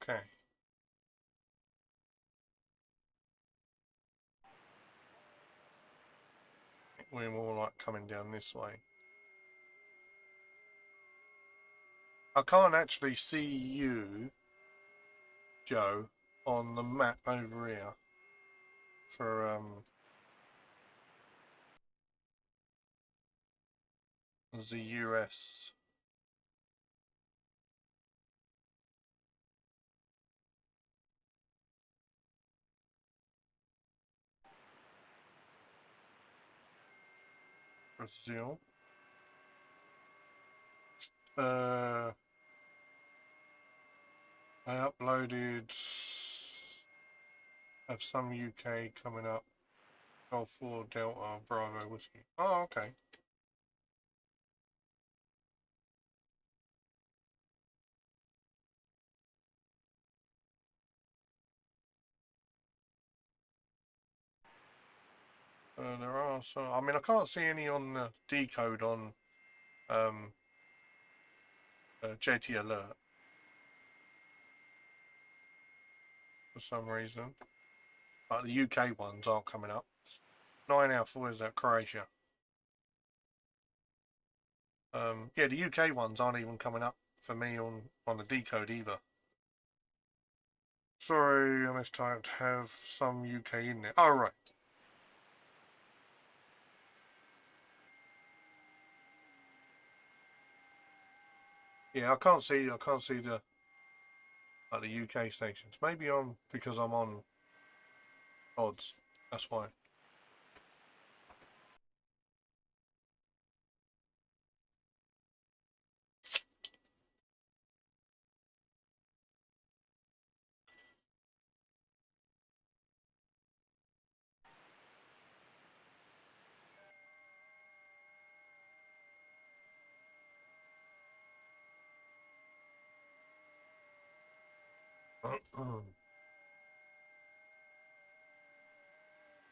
Okay. We're more like coming down this way. I can't actually see you, Joe, on the map over here for the US. Brazil. I uploaded. Have some UK coming up. Golf 4 Delta Bravo Whiskey. Oh, okay. There are some. I mean, I can't see any on the decode on JT Alert for some reason. But the UK ones aren't coming up. 9 out of 4 is at Croatia. Yeah, the UK ones aren't even coming up for me on the decode either. Sorry, I mistyped. Have some UK in there. Oh, right. Yeah, I can't see the UK stations. Maybe because I'm on odds. That's why.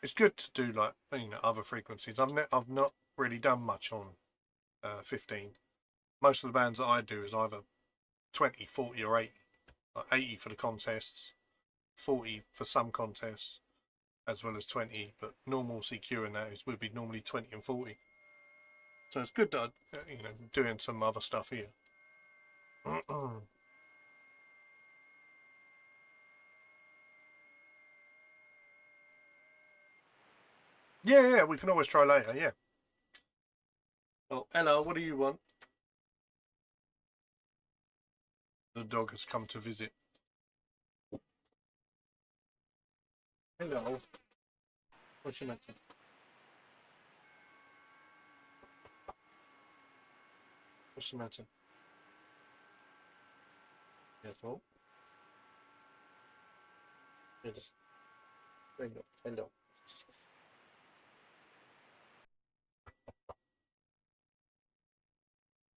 It's good to do like other frequencies. I've not really done much on 15. Most of the bands that I do is either 20, 40 or 80. Like 80 for the contests, 40 for some contests, as well as 20. But normal CQ and that would be normally 20 and 40. So it's good that doing some other stuff here. Yeah, we can always try later. Yeah. Oh, hello. What do you want? The dog has come to visit. Hello. What's your matter? What's the matter? Careful. Yeah, just hello.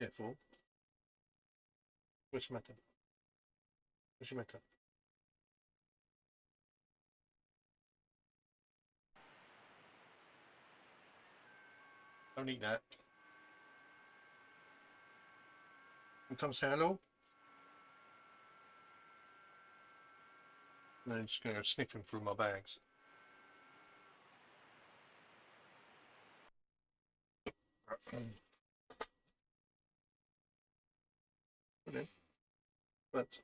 Careful. What's the matter? What's the matter? Don't eat that. You come say hello. And then I'm just going to go sniffing through my bags. But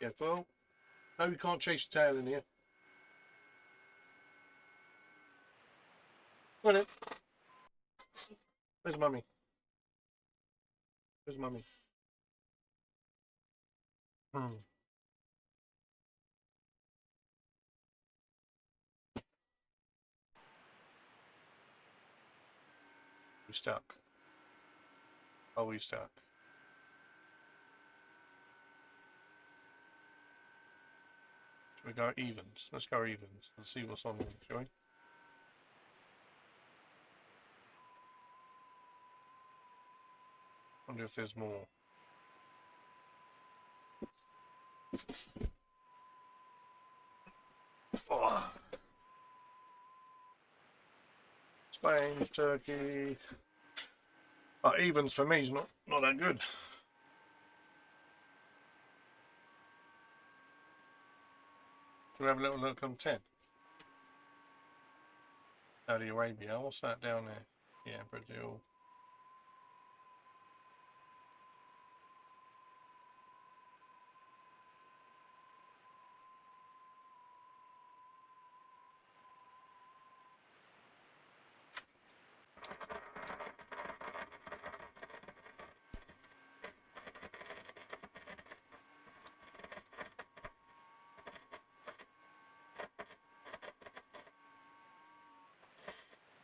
careful. No, you can't chase the tail in here. Go on then. Where's mummy? Where's mummy? We stuck. Oh, we stuck. Should we go evens? Let's go evens and see what's on them, shall we? Wonder if there's more. Oh. Spain, Turkey. Oh, evens for me is not that good. Should we have a little look on 10? Saudi Arabia. What's that down there? Yeah, Brazil.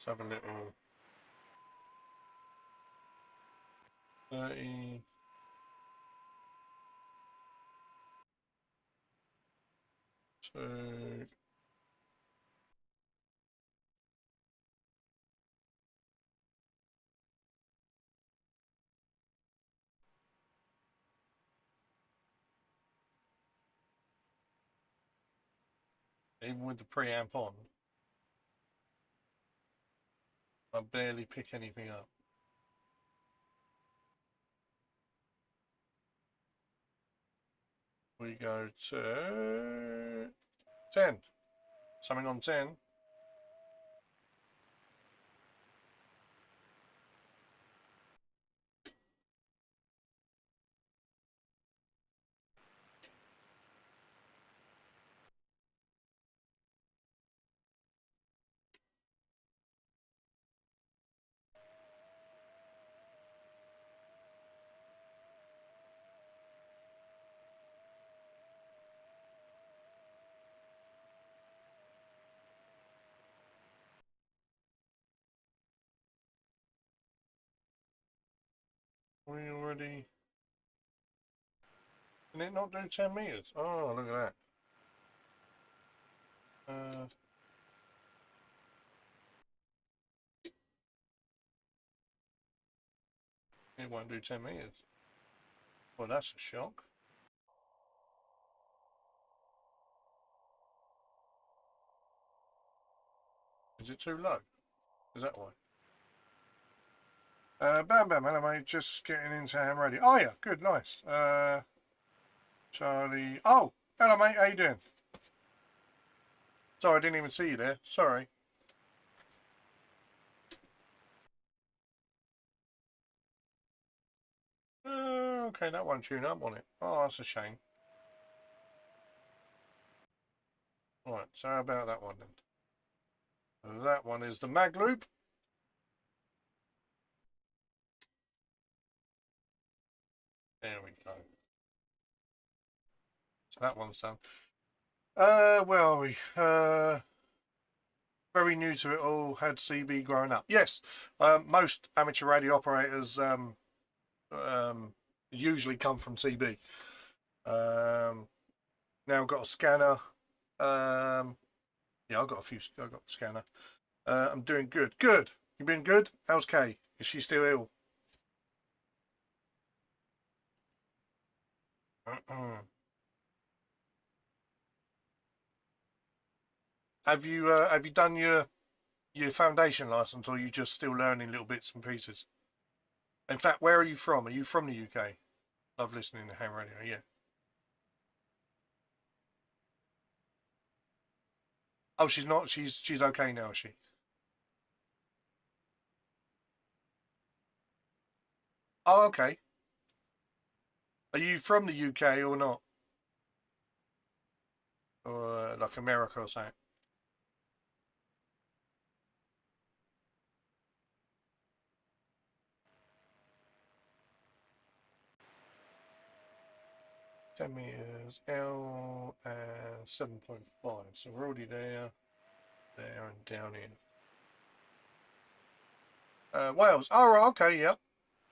Let's have a little 30. So even with the preamp on, I barely pick anything up. We go to 10. Something on 10. We already... Can it not do 10 meters? Oh, look at that. It won't do 10 meters. Well, that's a shock. Is it too low? Is that why? Bam Bam, hello mate, just getting into ham radio. Oh yeah, good, nice. Charlie, oh, hello mate, how you doing? Sorry, I didn't even see you there, sorry. Okay, that won't tune up on it. Oh, that's a shame. Right, so how about that one then? That one is the mag loop. There we go. So that one's done. Where are we? Very new to it all, had CB growing up. Yes, most amateur radio operators usually come from CB. Now I've got a scanner. Yeah, I've got a scanner. I'm doing good. Good. You been good? How's Kay? Is she still ill? Have you done your foundation license, or are you just still learning little bits and pieces? In fact, where are you from? Are you from the UK? Love listening to ham radio. Yeah. Oh, she's not. She's okay now, is she? Oh, okay. Are you from the UK or not? Or like America or something? 10 meters, L and 7.5. So we're already there, and down here. Wales. Oh, right, okay, yep.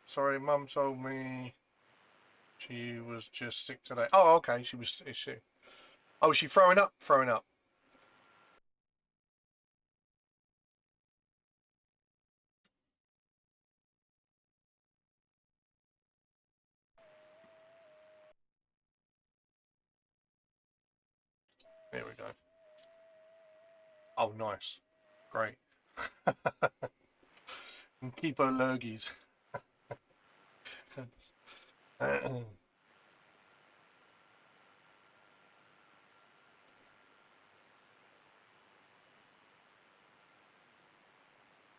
Sorry, Mum told me she was just sick today. Oh, okay, she was sick. Oh, is she throwing up? Throwing up. There we go. Oh, nice. Great. And keep her lurgies.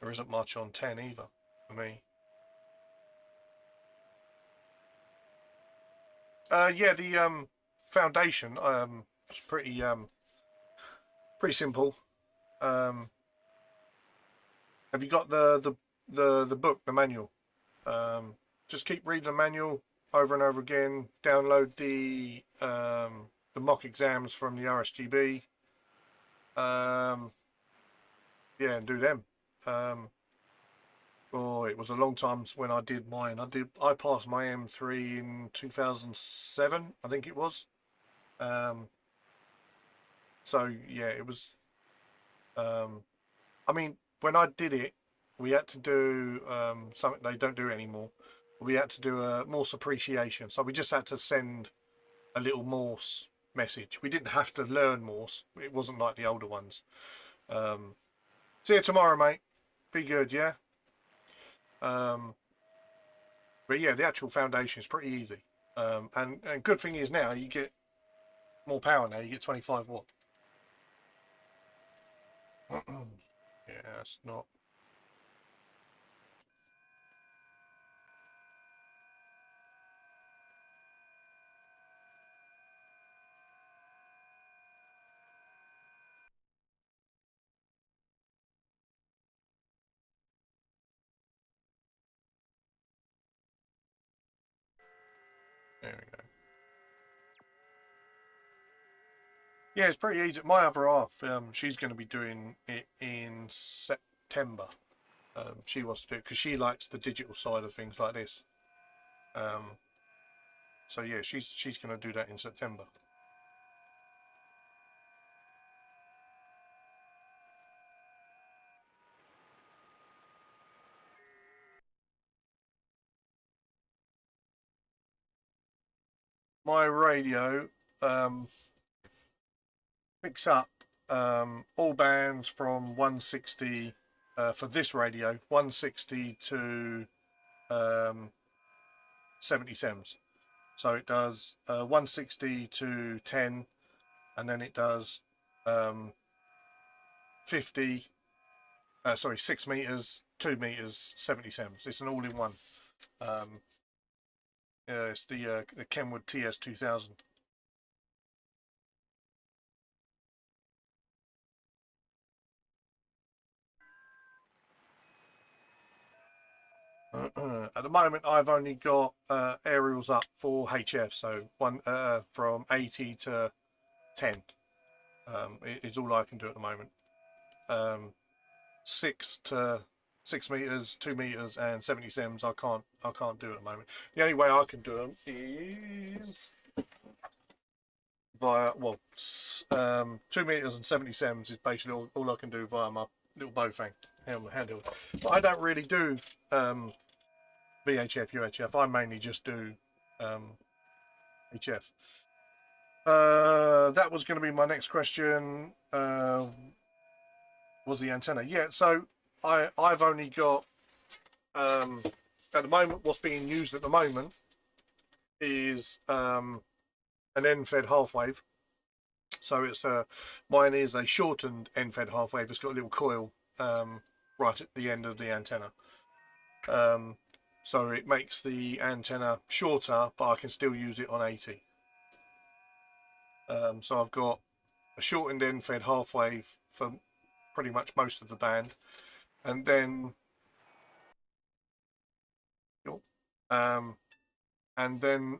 There isn't much on 10 either for me. Yeah, the foundation is pretty simple. Have you got the book, the manual? Just keep reading the manual over and over again. Download the mock exams from the RSGB. Yeah, and do them. Oh, it was a long time when I did mine. I passed my M3 in 2007, I think it was. So yeah, it was. I mean, when I did it, we had to do something they don't do anymore. We had to do a Morse appreciation. So we just had to send a little Morse message. We didn't have to learn Morse. It wasn't like the older ones. See you tomorrow, mate. Be good, yeah? But yeah, the actual foundation is pretty easy. And good thing is now you get more power now. You get 25 watt. Yeah, it's not. There we go. Yeah, it's pretty easy. My other half, she's going to be doing it in September. She wants to do it because she likes the digital side of things like this. So yeah, she's going to do that in September. My radio picks up all bands from 160 for this radio, 160 to 70 sems. So it does 160 to 10, and then it does 50. Sorry, 6 meters, 2 meters, 70 sems. It's an all-in-one. It's the Kenwood TS2000. At the moment, I've only got aerials up for HF, so one from 80 to 10 is all I can do at the moment. 6 meters, 2 meters, and 70 sems I can't do at the moment. The only way I can do them is via 2 meters and 70 sems is basically all I can do via my little Bofang handheld. But I don't really do VHF, UHF. I mainly just do HF. That was going to be my next question. Was the antenna? Yeah. So I've only got at the moment what's being used at the moment is an end-fed half wave. So it's mine is a shortened end-fed half wave. It's got a little coil right at the end of the antenna. So it makes the antenna shorter, but I can still use it on 80. So I've got a shortened end-fed half wave for pretty much most of the band, and then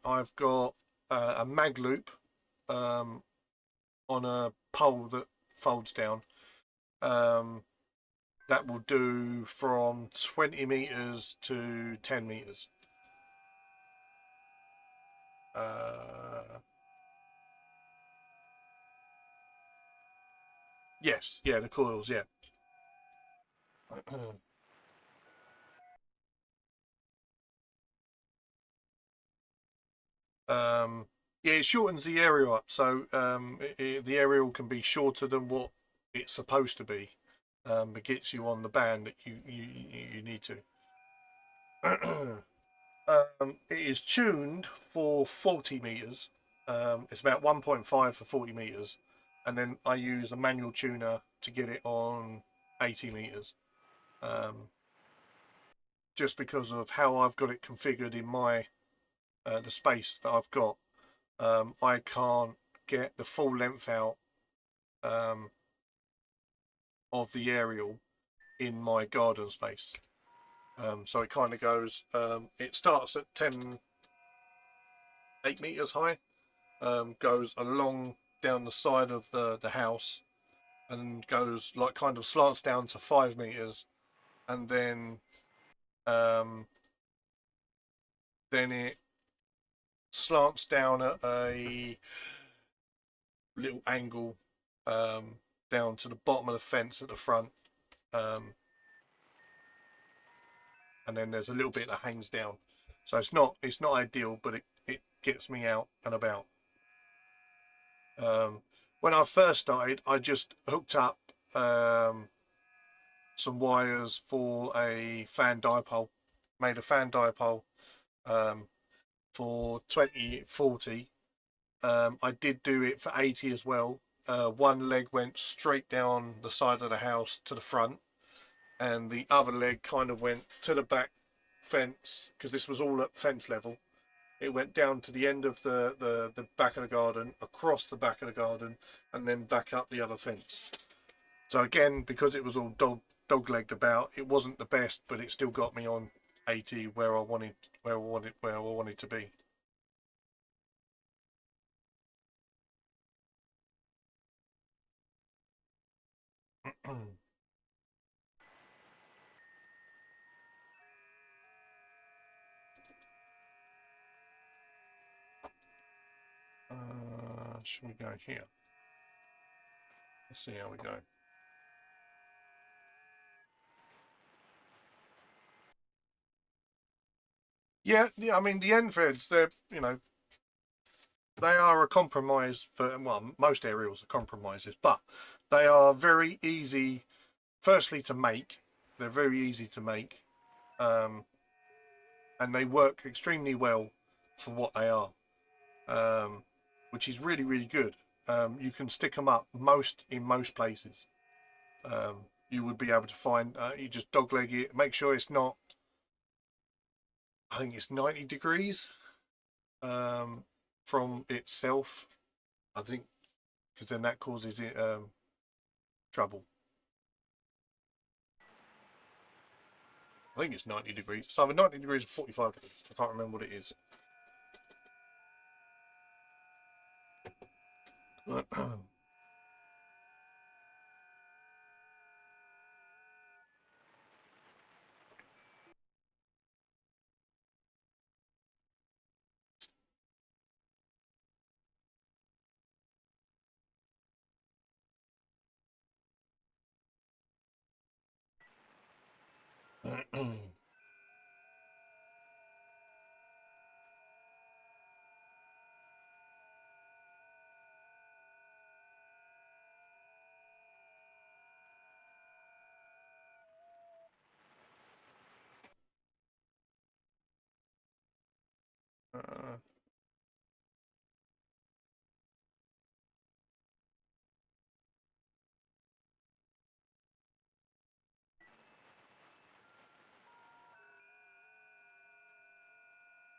I've got a mag loop on a pole that folds down. That will do from 20 meters to 10 meters. Yes, yeah, the coils, yeah. Yeah, it shortens the aerial up, so the aerial can be shorter than what it's supposed to be. It gets you on the band that you need to. It is tuned for 40 meters. It's about 1.5 for 40 meters, and then I use a manual tuner to get it on 80 meters. Just because of how I've got it configured in my the space that I've got, I can't get the full length out of the aerial in my garden space. So it kind of goes, it starts at 8 meters high, goes along down the side of the house, and goes like kind of slants down to 5 meters, and then it slants down at a little angle down to the bottom of the fence at the front, and then there's a little bit that hangs down. So it's not ideal, but it gets me out and about. When I first started, I just hooked up some wires for a fan dipole, made a fan dipole for 2040. I did do it for 80 as well. One leg went straight down the side of the house to the front, and the other leg kind of went to the back fence, because this was all at fence level. It went down to the end of the back of the garden, across the back of the garden, and then back up the other fence. So again, because it was all dog-legged about, it wasn't the best, but it still got me on 80 where I wanted to be. Should we go here? Let's see how we go. Yeah, I mean the end threads, they're they are a compromise for, well, most aerials are compromises, but they are very easy. Firstly, to make, they're very easy to make, and they work extremely well for what they are, which is really, really good. You can stick them up in most places. You would be able to find, you just dogleg it, make sure it's not, I think it's 90 degrees from itself, I think, because then that causes it trouble. I think it's 90 degrees. It's either 90 degrees or 45 degrees. I can't remember what it is.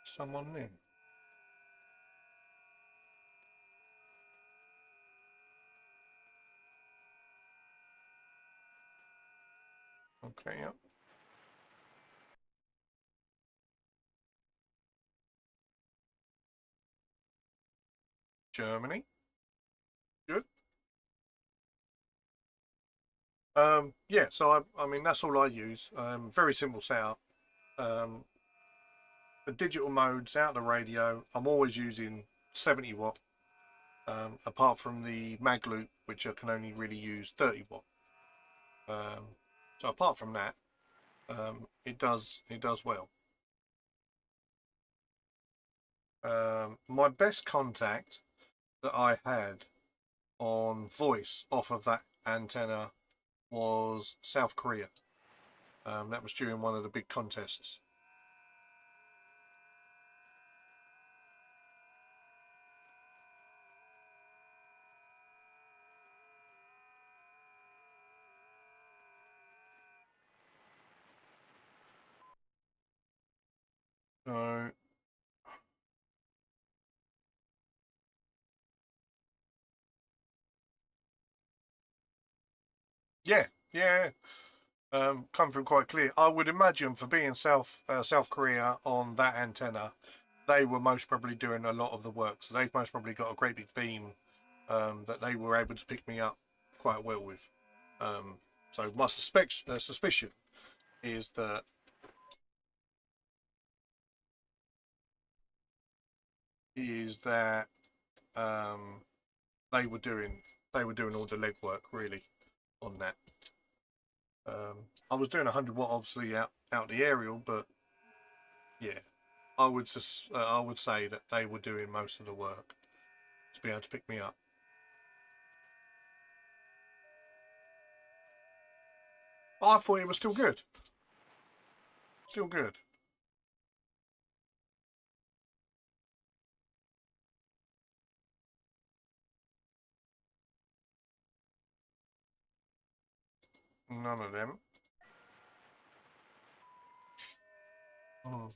Someone in. Okay, yeah. Germany. Good. Yeah, so I mean, that's all I use. Very simple setup. Um, the digital modes out the radio, I'm always using 70 watt, apart from the mag loop, which I can only really use 30 watt. So apart from that, it does well. My best contact that I had on voice off of that antenna was South Korea. That was during one of the big contests. So yeah, yeah, come through quite clear. I would imagine for being South Korea on that antenna, they were most probably doing a lot of the work. So they've most probably got a great big beam that they were able to pick me up quite well with. Um, so my suspicion is that is that um, they were doing all the legwork really on that. I was doing 100 watt obviously out the aerial, but yeah, I would say that they were doing most of the work to be able to pick me up. I thought it was still good, still good. None of them. Mm.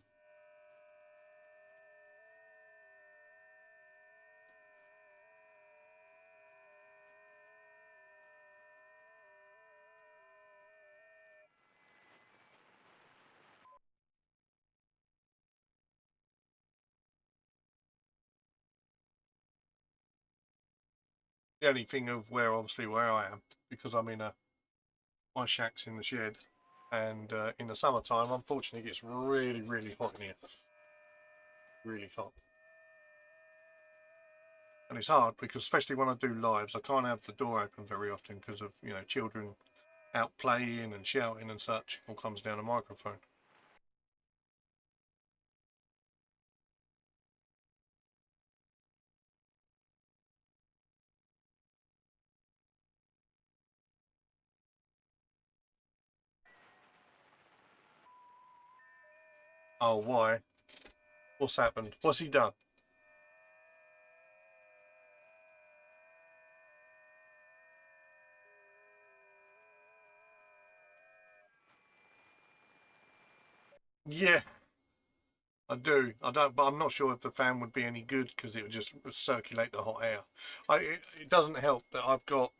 The only thing of where I am, because I'm in my shack's in the shed, and in the summertime, unfortunately, it gets really, really hot in here. Really hot. And it's hard because, especially when I do lives, I can't have the door open very often because of, children out playing and shouting and such. All comes down the microphone. Oh, why? What's happened? What's he done? Yeah, I do. I don't, but I'm not sure if the fan would be any good because it would just circulate the hot air. It doesn't help that I've got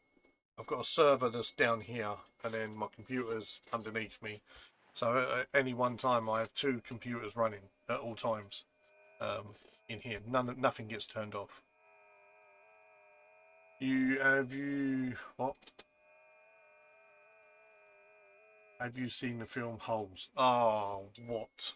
a server that's down here, and then my computer's underneath me. So at any one time, I have two computers running at all times in here. Nothing gets turned off. What? Have you seen the film Holes? Oh, what?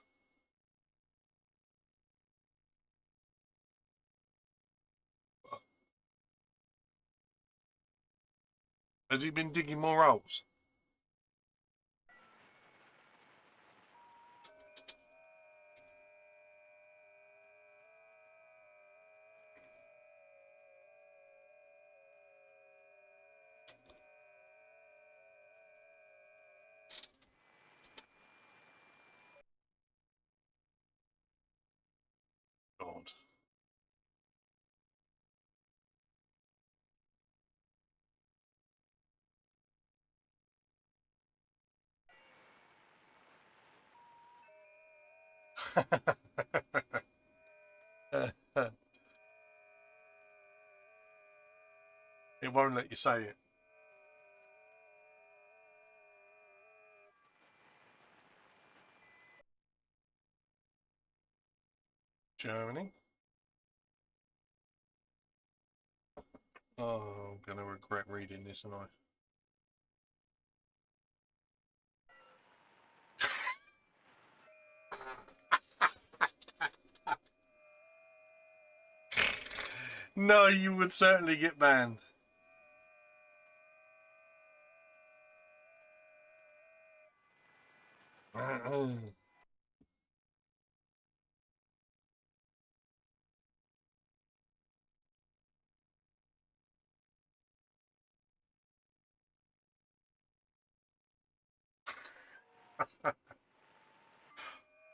Has he been digging more holes? God. It won't let you say it. Germany. Oh, I'm going to regret reading this, am I? No, you would certainly get banned.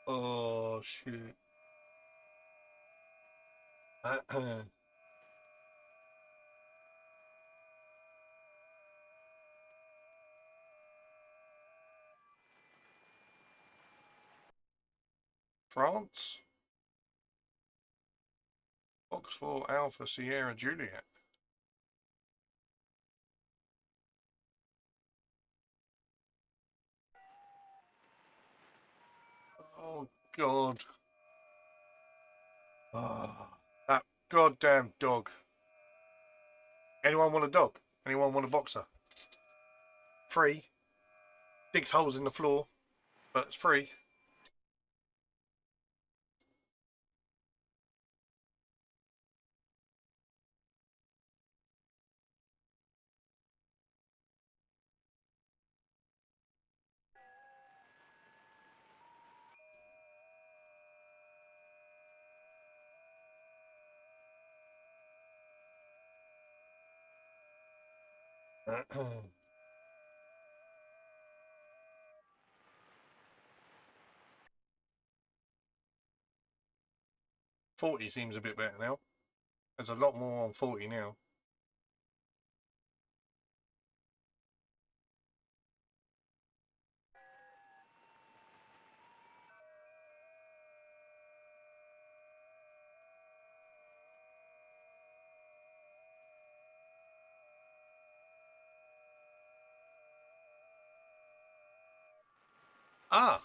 Oh, shoot. France? Foxtrot Alpha Sierra Juliet. Oh, God. Oh, that goddamn dog. Anyone want a dog? Anyone want a boxer? Free. Digs holes in the floor, but it's free. Uh, 40 seems a bit better now. There's a lot more on 40 now. Ah!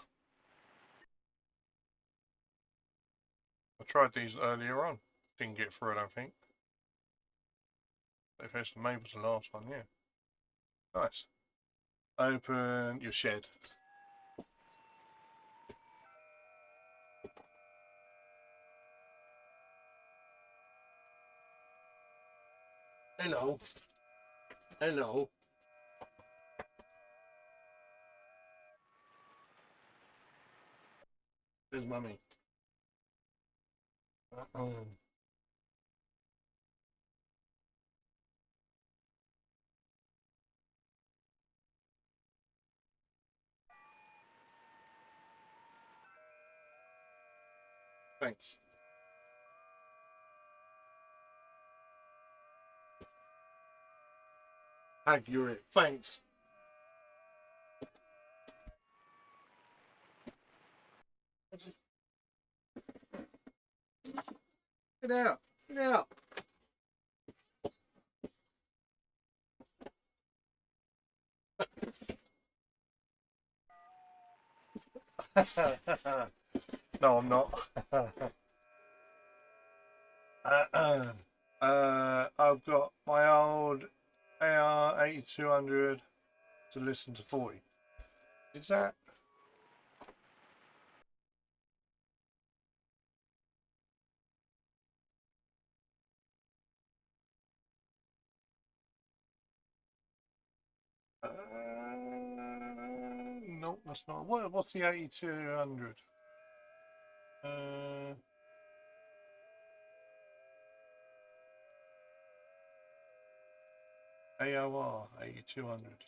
I tried these earlier on. Didn't get through, I don't think. If maybe was the last one, yeah. Nice. Open your shed. Hello. Hello. There's mummy. Thanks. Accurate. Thanks. Get out. Get out. No, I'm not. I've got my old AR 8200 to listen to 40. Is that? No, that's not. What's the 8200? AOR 8200.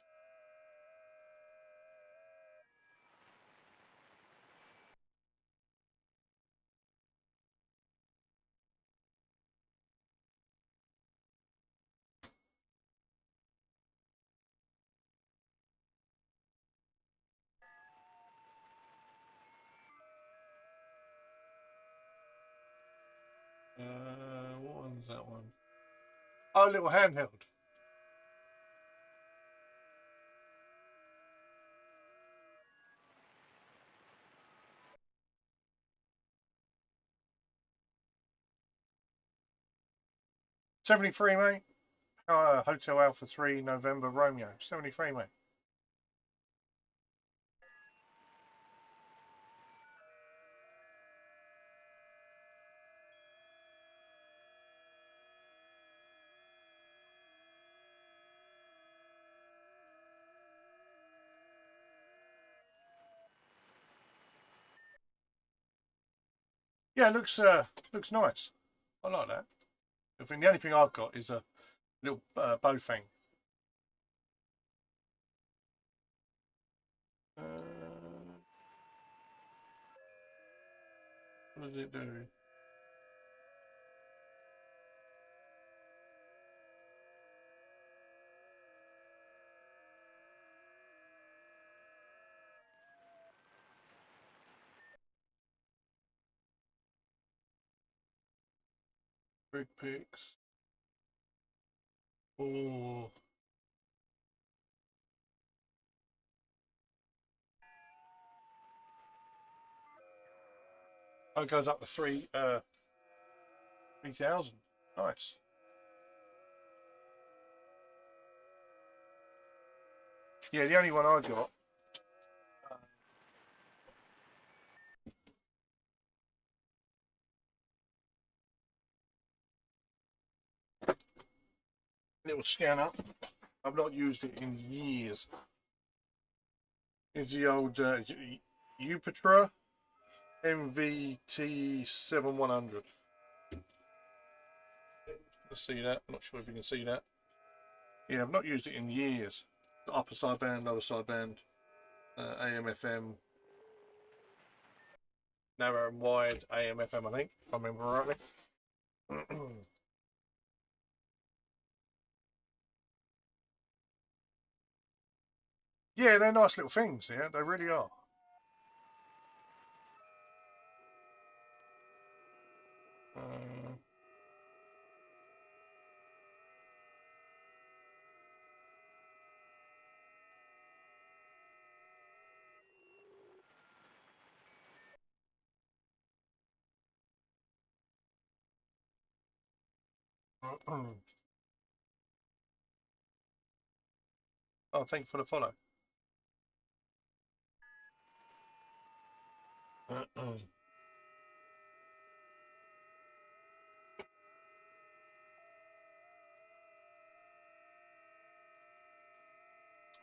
What one's that one? Oh, little handheld. $73, mate. Hotel Alpha 3 November Romeo 73, mate. Yeah, it looks nice. I like that. I think the only thing I've got is a little bow thing. What does it do? Rig picks. Oh. Oh, it goes up to 3,000. Nice. Yeah, the only one I got. Little scanner. I've not used it in years. Is the old Upatra MVT7100. Let's see that. I'm not sure if you can see that. Yeah, I've not used it in years. The upper sideband, lower sideband, AM/FM, narrow and wide AM/FM. I think, if I remember rightly. Yeah, they're nice little things. Yeah, they really are. Oh, thank you for the follow.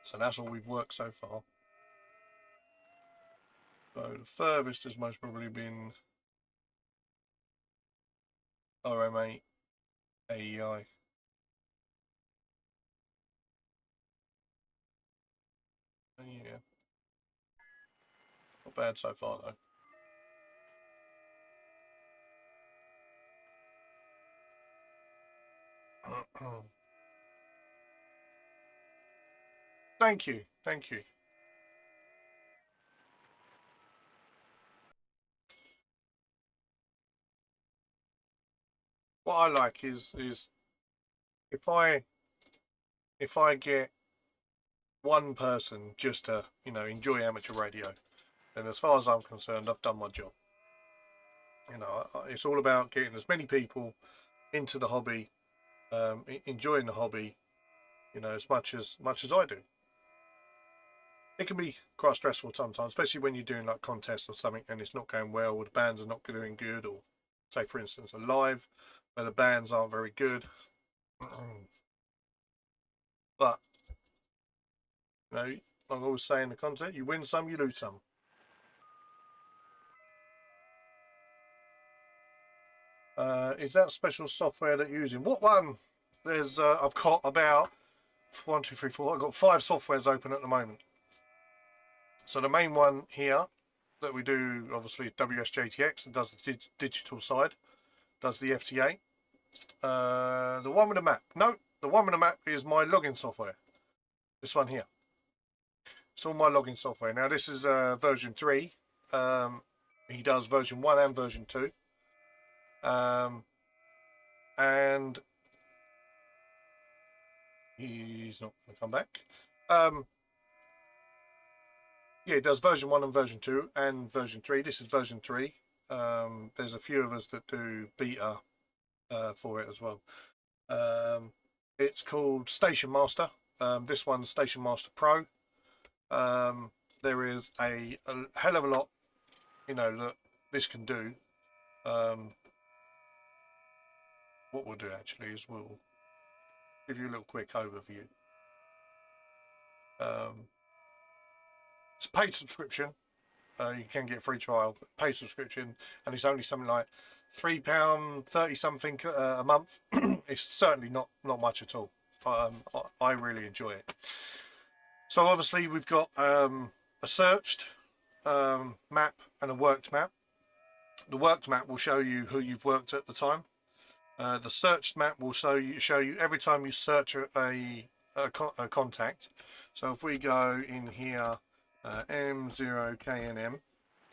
So that's all we've worked so far. So the furthest has most probably been RM8 AEI. Yeah. Not bad so far though. Thank you. Thank you. What I like is if I get one person just to, enjoy amateur radio, then as far as I'm concerned, I've done my job. It's all about getting as many people into the hobby, enjoying the hobby, as much as I do. It can be quite stressful sometimes, especially when you're doing like contests or something and it's not going well, or the bands are not doing good, or say for instance a live where the bands aren't very good. But like I always say in the contest, you win some, you lose some. Is that special software that you're using? What one? There's I've got about 1, 2, 3, 4. I've got 5 softwares open at the moment. So the main one here that we do, obviously, WSJTX, and does the digital side, does the FTA. The one with the map. No, the one with the map is my login software. This one here. It's all my login software. Now this is version 3. He does version 1 and version 2. And he's not going to come back. Yeah, it does version 1 and version 2 and version 3. This is version 3. There's a few of us that do beta for it as well. It's called Station Master. This one's Station Master Pro. There is a hell of a lot, you know, that this can do. What we'll do actually is we'll give you a little quick overview. It's a paid subscription. You can get a free trial, but paid subscription, and it's only something like £3.30 something a month. It's certainly not much at all. I really enjoy it. So obviously we've got a searched map and a worked map. The worked map will show you who you've worked at the time. The searched map will show you every time you search a contact. So if we go in here, M0KNM,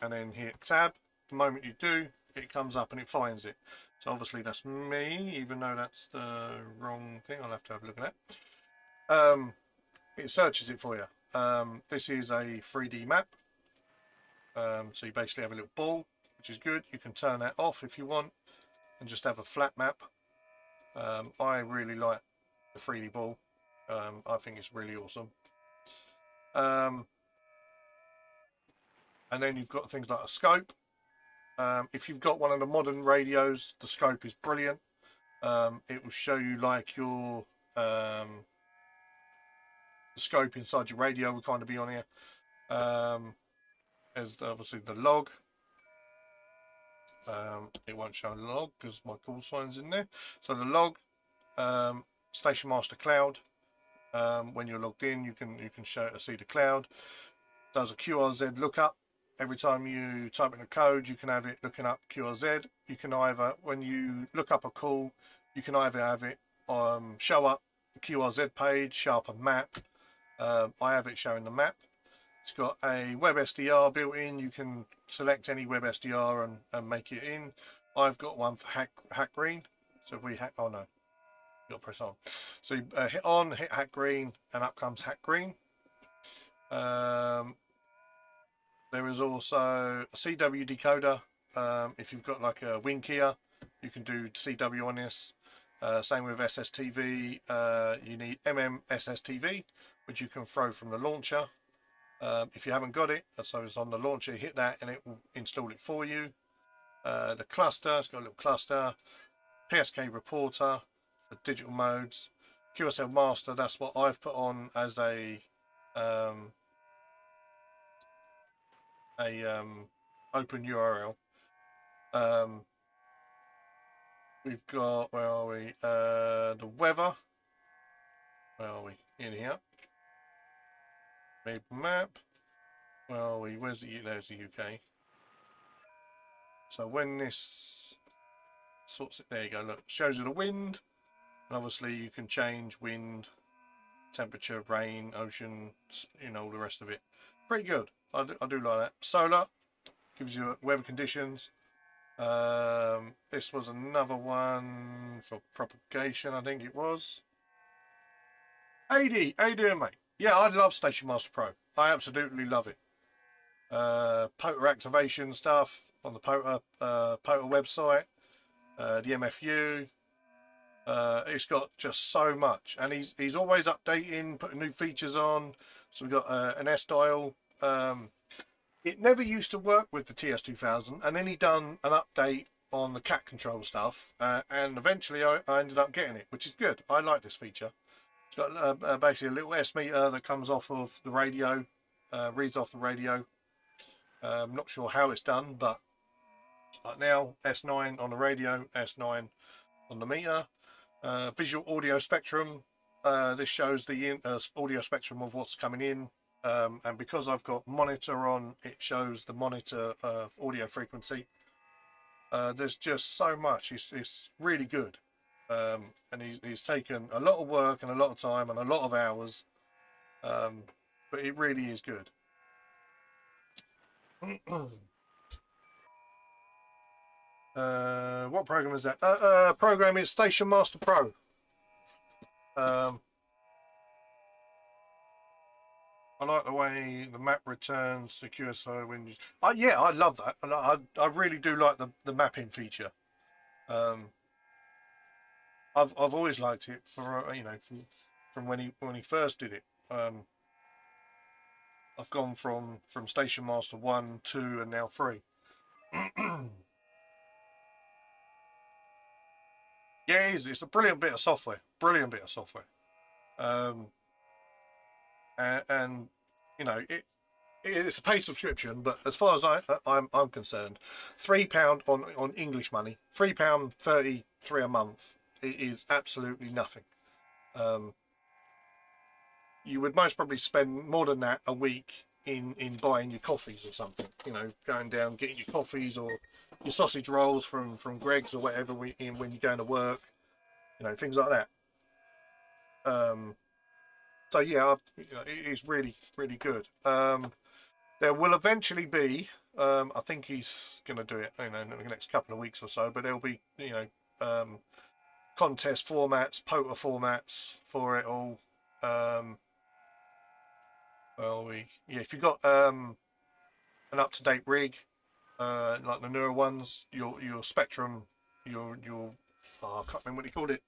and then hit tab, the moment you do, it comes up and it finds it. So obviously that's me, even though that's the wrong thing. I'll have to have a look at that. It searches it for you. This is a 3D map. So you basically have a little ball, which is good. You can turn that off if you want and just have a flat map. I really like the 3D ball. I think it's really awesome. And then you've got things like a scope. If you've got one of the modern radios, the scope is brilliant. It will show you like your the scope inside your radio will kind of be on here. There's obviously the log. It won't show the log because my call sign's in there. So the log, Station Master Cloud. When you're logged in, you can see the cloud. Does a QRZ lookup. Every time you type in a code, you can have it looking up QRZ. You can either, when you look up a call, you can either have it show up the QRZ page, show up a map. I have it showing the map. It's got a web SDR built in. You can select any web SDR and make it in. I've got one for hack green. So if we hack, oh no, you got to press on. So you hit on, hit hack green, and up comes hack green. There is also a CW decoder. If you've got like a Winkia, you can do CW on this. Same with SSTV. You need SSTV, which you can throw from the launcher. If you haven't got it, so it's on the launcher, hit that and it will install it for you. The cluster, it's got a little cluster. PSK reporter for digital modes. QSL master, that's what I've put on as a open URL. We've got, where are we? The weather. Where are we? In here. Map. Where are we? Where's the? There's the UK. So when this sorts it, there you go. Look, shows you the wind, and obviously you can change wind, temperature, rain, ocean, you know, all the rest of it. Pretty good. I do like that. Solar gives you weather conditions. This was another one for propagation, I think it was. AD, mate. Yeah, I love Station Master Pro. I absolutely love it. POTA activation stuff on the POTA website. The MFU. It's got just so much, and he's always updating, putting new features on. So we've got an S dial. It never used to work with the TS2000, and then he done an update on the cat control stuff, and eventually I ended up getting it, which is good. I like this feature. It's got basically a little S meter that comes off of the radio, reads off the radio. I'm not sure how it's done, but like now, S9 on the radio, S9 on the meter. Visual audio spectrum. This shows the audio spectrum of what's coming in. And because I've got monitor on, it shows the monitor audio frequency. There's just so much. It's really good. And he's taken a lot of work and a lot of time and a lot of hours. But it really is good. What program is that? Program is Station Master Pro. I like the way the map returns to QSO when you... yeah, I love that. And I really do like the mapping feature. I've always liked it for you know, from when he first did it. I've gone from Station Master 1, 2, and now 3. Yeah, it's a brilliant bit of software. Brilliant bit of software. Um, and you know, it's a paid subscription, but as far as I'm concerned, £3 on English money, £3.33 a month, it is absolutely nothing. You would most probably spend more than that a week in buying your coffees or something. You know, going down getting your coffees or your sausage rolls from Greg's or whatever when you're going to work. You know, things like that. So yeah, you know, it is really good. There will eventually be. I think he's going to do it, you know, in the next couple of weeks or so. But there'll be, you know, contest formats, poker formats for it all. Well, yeah, if you've got an up-to-date rig, like the newer ones, your spectrum, your oh, I can't remember what he called it.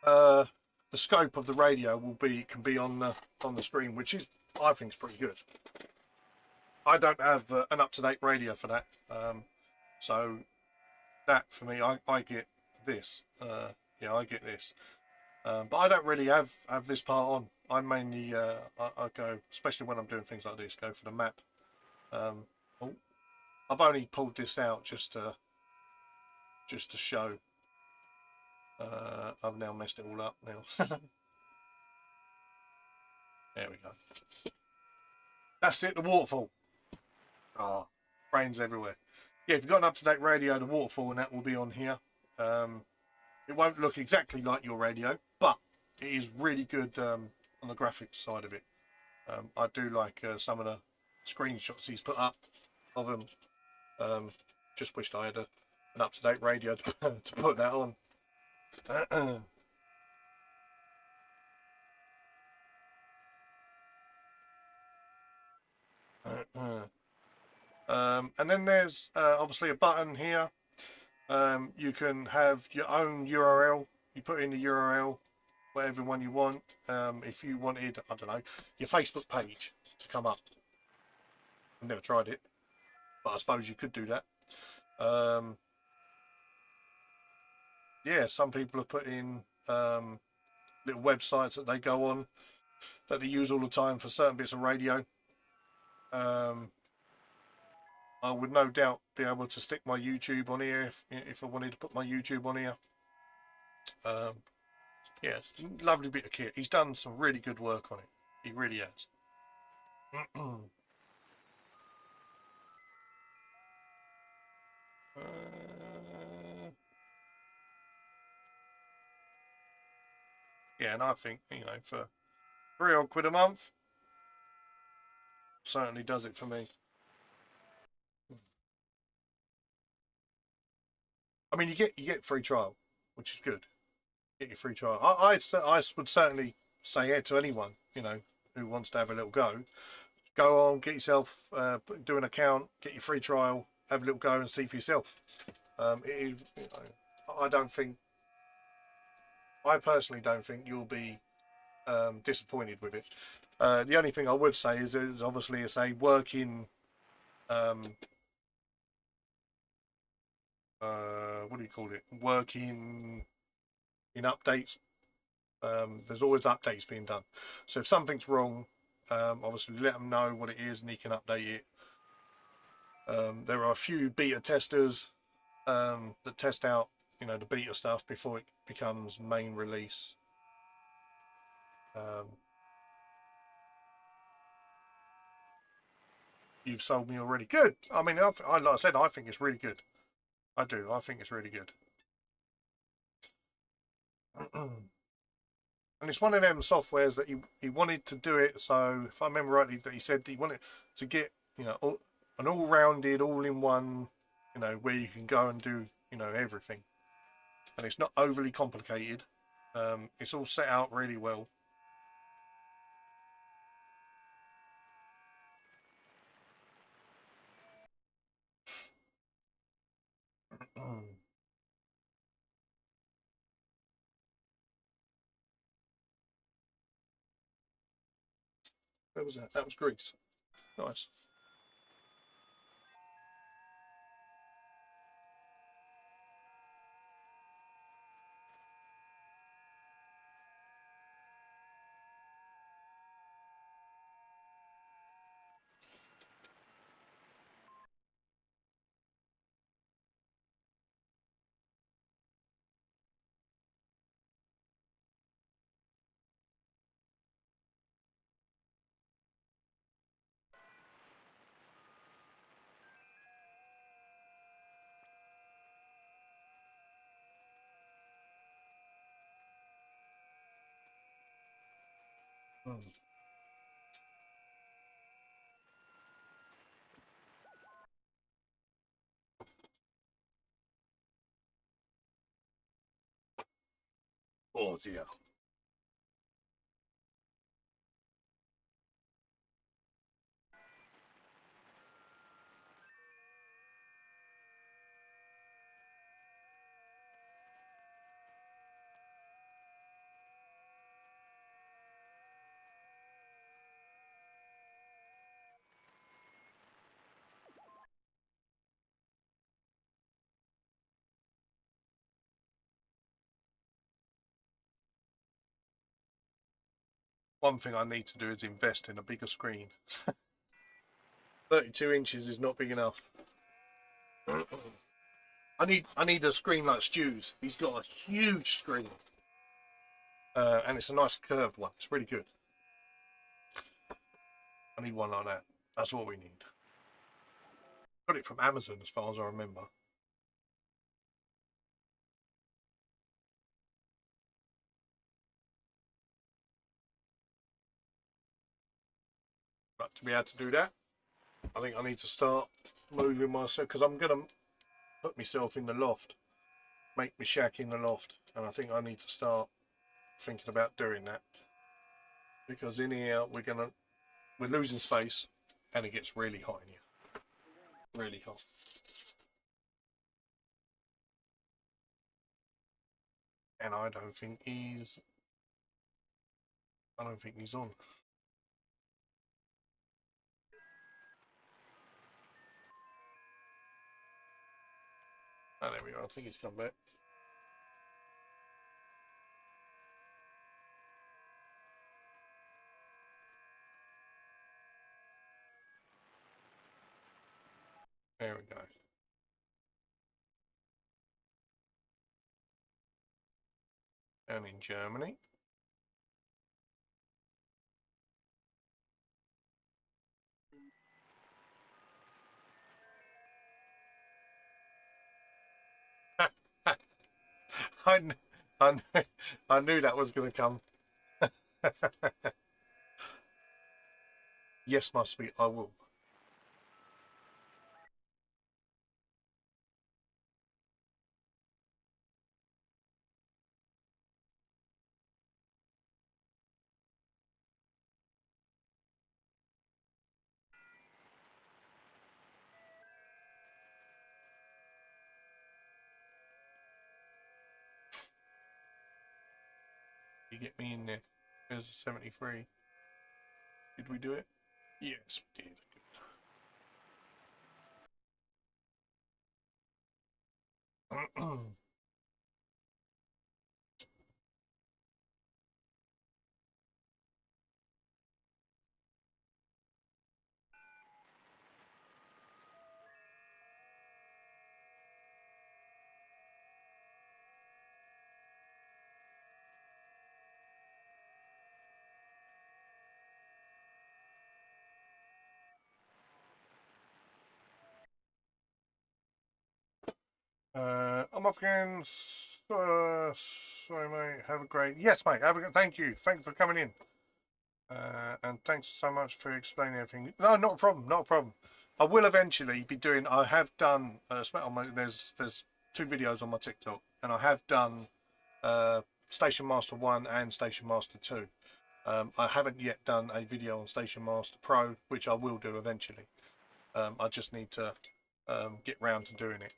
The scope of the radio can be on the screen, which is, I think, is pretty good. I don't have an up-to-date radio for that, so that for me, I get this. Yeah, I get this, but I don't really have this part on. I mainly I go, especially when I'm doing things like this, go for the map. Oh, I've only pulled this out just to show. I've now messed it all up now. There we go. That's it, the waterfall. Ah, brains everywhere. Yeah, if you've got an up-to-date radio, the waterfall and that will be on here. It won't look exactly like your radio, but it is really good on the graphics side of it. I do like some of the screenshots he's put up of them. Just wished I had an up-to-date radio to put that on. And then there's obviously a button here. You can have your own URL. You put in the URL, whatever one you want. If you wanted, I don't know, your Facebook page to come up. I've never tried it, but I suppose you could do that. Yeah, some people have put in little websites that they go on that they use all the time for certain bits of radio. I would no doubt be able to stick my YouTube on here if I wanted to put my YouTube on here. Yeah, lovely bit of kit. He's done some really good work on it. He really has. Yeah, and I think, you know, for £3 odd a month, certainly does it for me. I mean, you get free trial, which is good. Get your free trial. I would certainly say yeah to anyone, you know, who wants to have a little go. Go on, get yourself, do an account, get your free trial, have a little go and see for yourself. It is, you know, I personally don't think you'll be disappointed with it. The only thing I would say is obviously it's a working, what do you call it? Working in updates. There's always updates being done. So if something's wrong, obviously let them know what it is and he can update it. There are a few beta testers that test out, you know, the beta stuff before it becomes main release. You've sold me already. Good. I mean, like I said, I think it's really good. I do. I think it's really good. And it's one of them softwares that he wanted to do it. So if I remember rightly, that he said he wanted to get, you know, an all-rounded, all-in-one, you know, where you can go and do, you know, everything. And it's not overly complicated. It's all set out really well. Where was that? That was Greece. Nice. Hmm. Oh dear. One thing I need to do is invest in a bigger screen. 32 inches is not big enough. I need a screen like Stu's. He's got a huge screen. And it's a nice curved one. It's really good. I need one like that. That's what we need. Got it from Amazon as far as I remember. But to be able to do that, I think I need to start moving myself, because I'm going to put myself in the loft, make me shack in the loft, and I think I need to start thinking about doing that, because in here we're losing space, and it gets really hot in here, really hot. And I don't think he's on. Oh, there we are. I think he's come back. There we go. And in Germany. I, I knew that was going to come. Yes, must be. I will. You get me in there. There's a 73. Did we do it? Yes, we did. Good. I'm up against. Sorry, mate. Have a great. Yes, mate. Have a good. Thank you. Thank you for coming in. And thanks so much for explaining everything. No, not a problem. Not a problem. I will eventually be doing. I have done. There's 2 videos on my TikTok, and I have done Station Master 1 and Station Master 2. I haven't yet done a video on Station Master Pro, which I will do eventually. I just need to get round to doing it.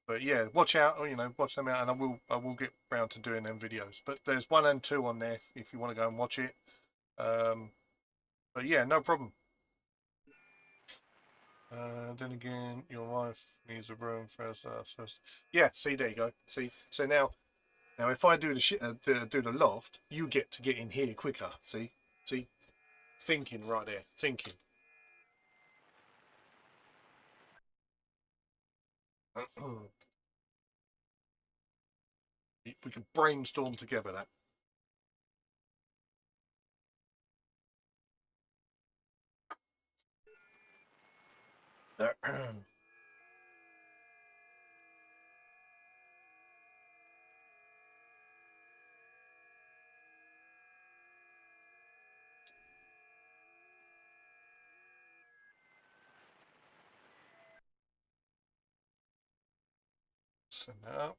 But yeah, watch out, watch them out, and I will get round to doing them videos. But there's 1 and 2 on there if you want to go and watch it. But yeah, no problem. Then again, your wife needs a room first. First. Yeah, see, there you go. See, so now if I do do the loft, you get to get in here quicker. See, thinking right there, thinking. We could brainstorm together that. Send that up.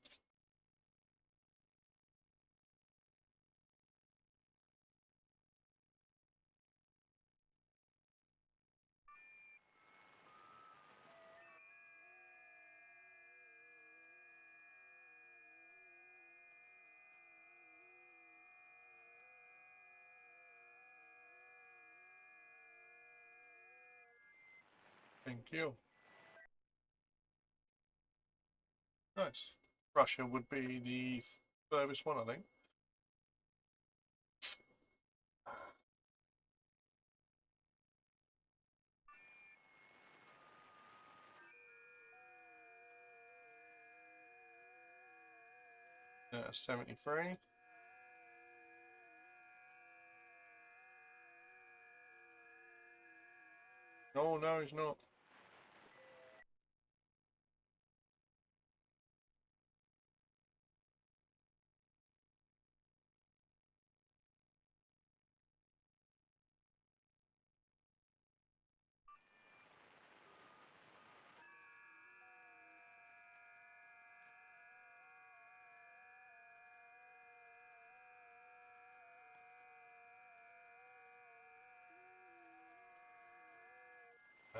Thank you. Nice. Russia would be the furthest one, I think. 73. Oh, no, he's not.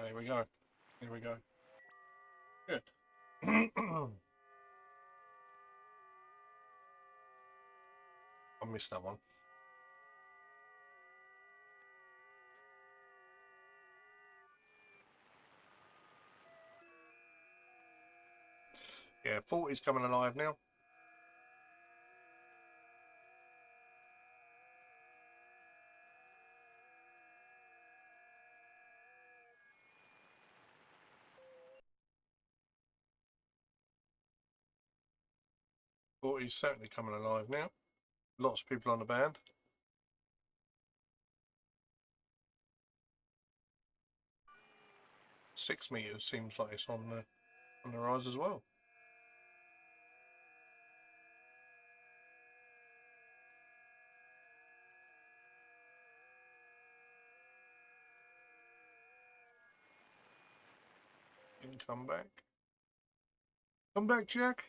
There we go. Here we go. Good. I missed that one. Yeah, 40's coming alive now. He's certainly coming alive now. Lots of people on the band. 6 meters seems like it's on the rise as well. Didn't come back. Come back, Jack.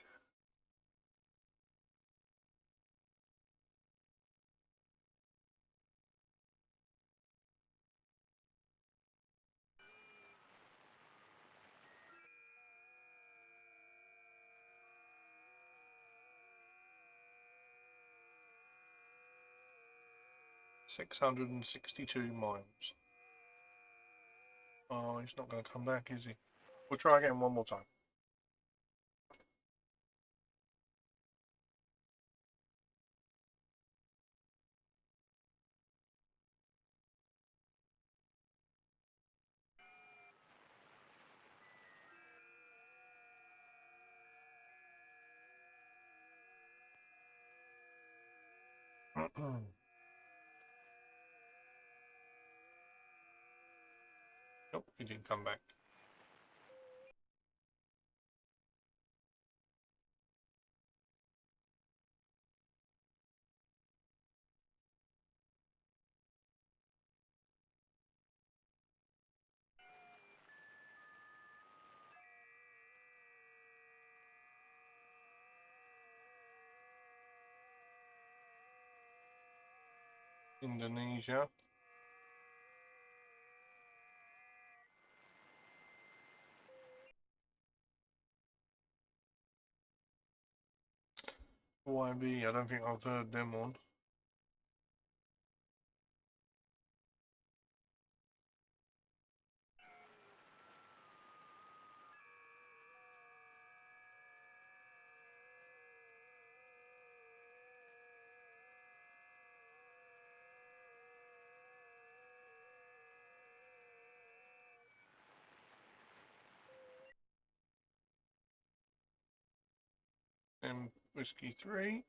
$662 miles. Oh, he's not going to come back, is he? We'll try again one more time. Nope, he didn't come back. Indonesia. YB, I don't think I've heard them on. Whiskey 3.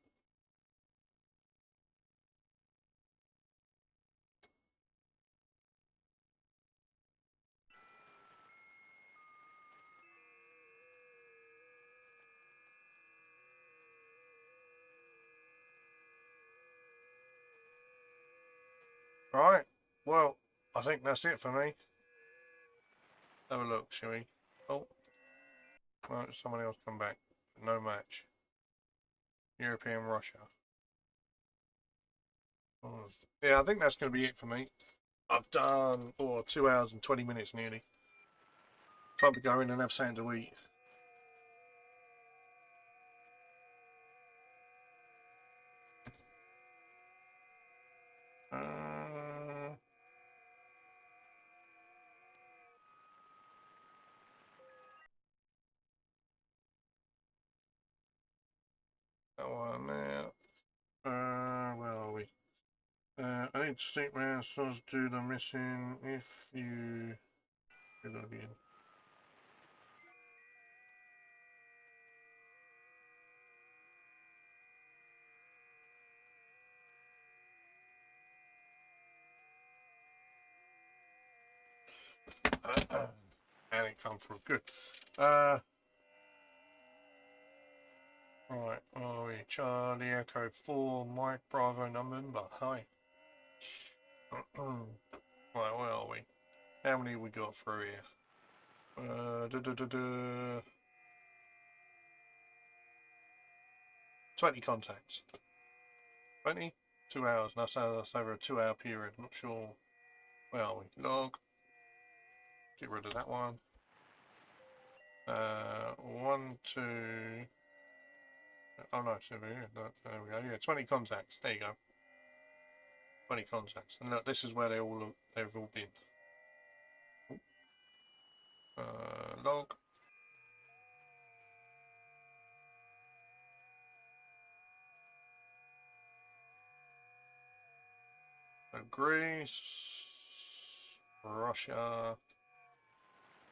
Right, well, I think that's it for me. Have a look, shall we? Oh, right, someone else come back. No match. European Russia. Oh. Yeah, I think that's going to be it for me. I've done 2 hours and 20 minutes nearly. Time to go in and have something to eat. That one there. Where are we? I need to stick around so as to do the missing if you log in. And it come through. Good. Right, are we? Charlie Echo 4, Mike Bravo November. Hi. Right, where are we? How many we got through here? 20 contacts. 20? 2 hours. That's over a 2 hour period. Not sure. Where are we? Log. Get rid of that one. 1, 2. Oh no, so there we go. Yeah, 20 contacts. There you go. 20 contacts. And look, this is where they've all been. Log. Greece, Russia,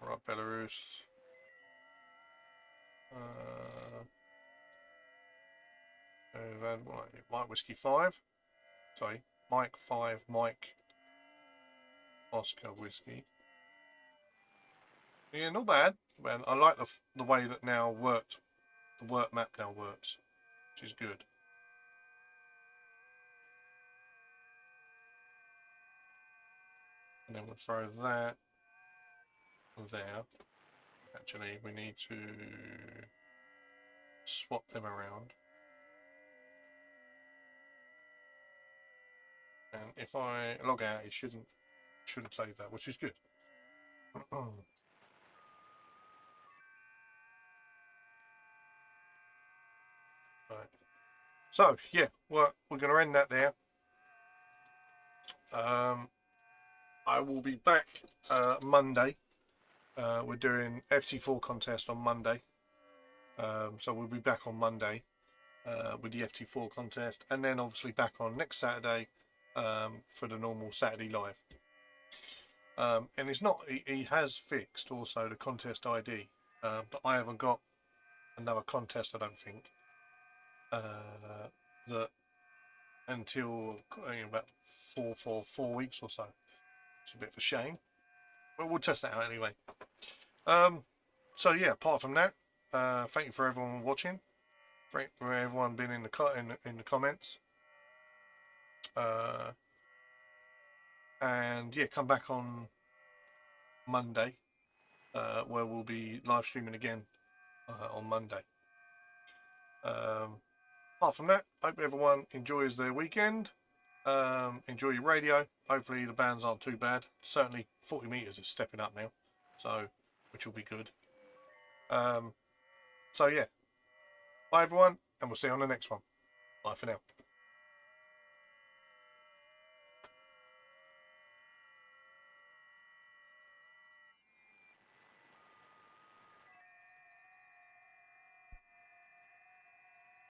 right, Belarus, Mike Whiskey 5, sorry, Mike 5, Mike Oscar Whiskey. Yeah, not bad. Man, I like the way that now worked. The work map now works, which is good. And then we'll throw that there. Actually, we need to swap them around. And if I log out, it shouldn't save that, which is good. Right. So yeah, we're going to end that there. I will be back Monday. We're doing FT4 contest on Monday, so we'll be back on Monday with the FT4 contest, and then obviously back on next Saturday for the normal Saturday live. And it's not, he has fixed also the contest ID, but I haven't got another contest, I don't think, that until about 4 weeks or so. It's a bit of a shame, but we'll test that out anyway. So yeah, apart from that, thank you for everyone watching. Thank you for everyone being in the comments. And yeah, come back on Monday, where we'll be live streaming again on Monday. Apart from that, hope everyone enjoys their weekend. Enjoy your radio. Hopefully the bands aren't too bad. Certainly 40 meters is stepping up now, so which will be good. So yeah, bye everyone, and we'll see you on the next one. Bye for now.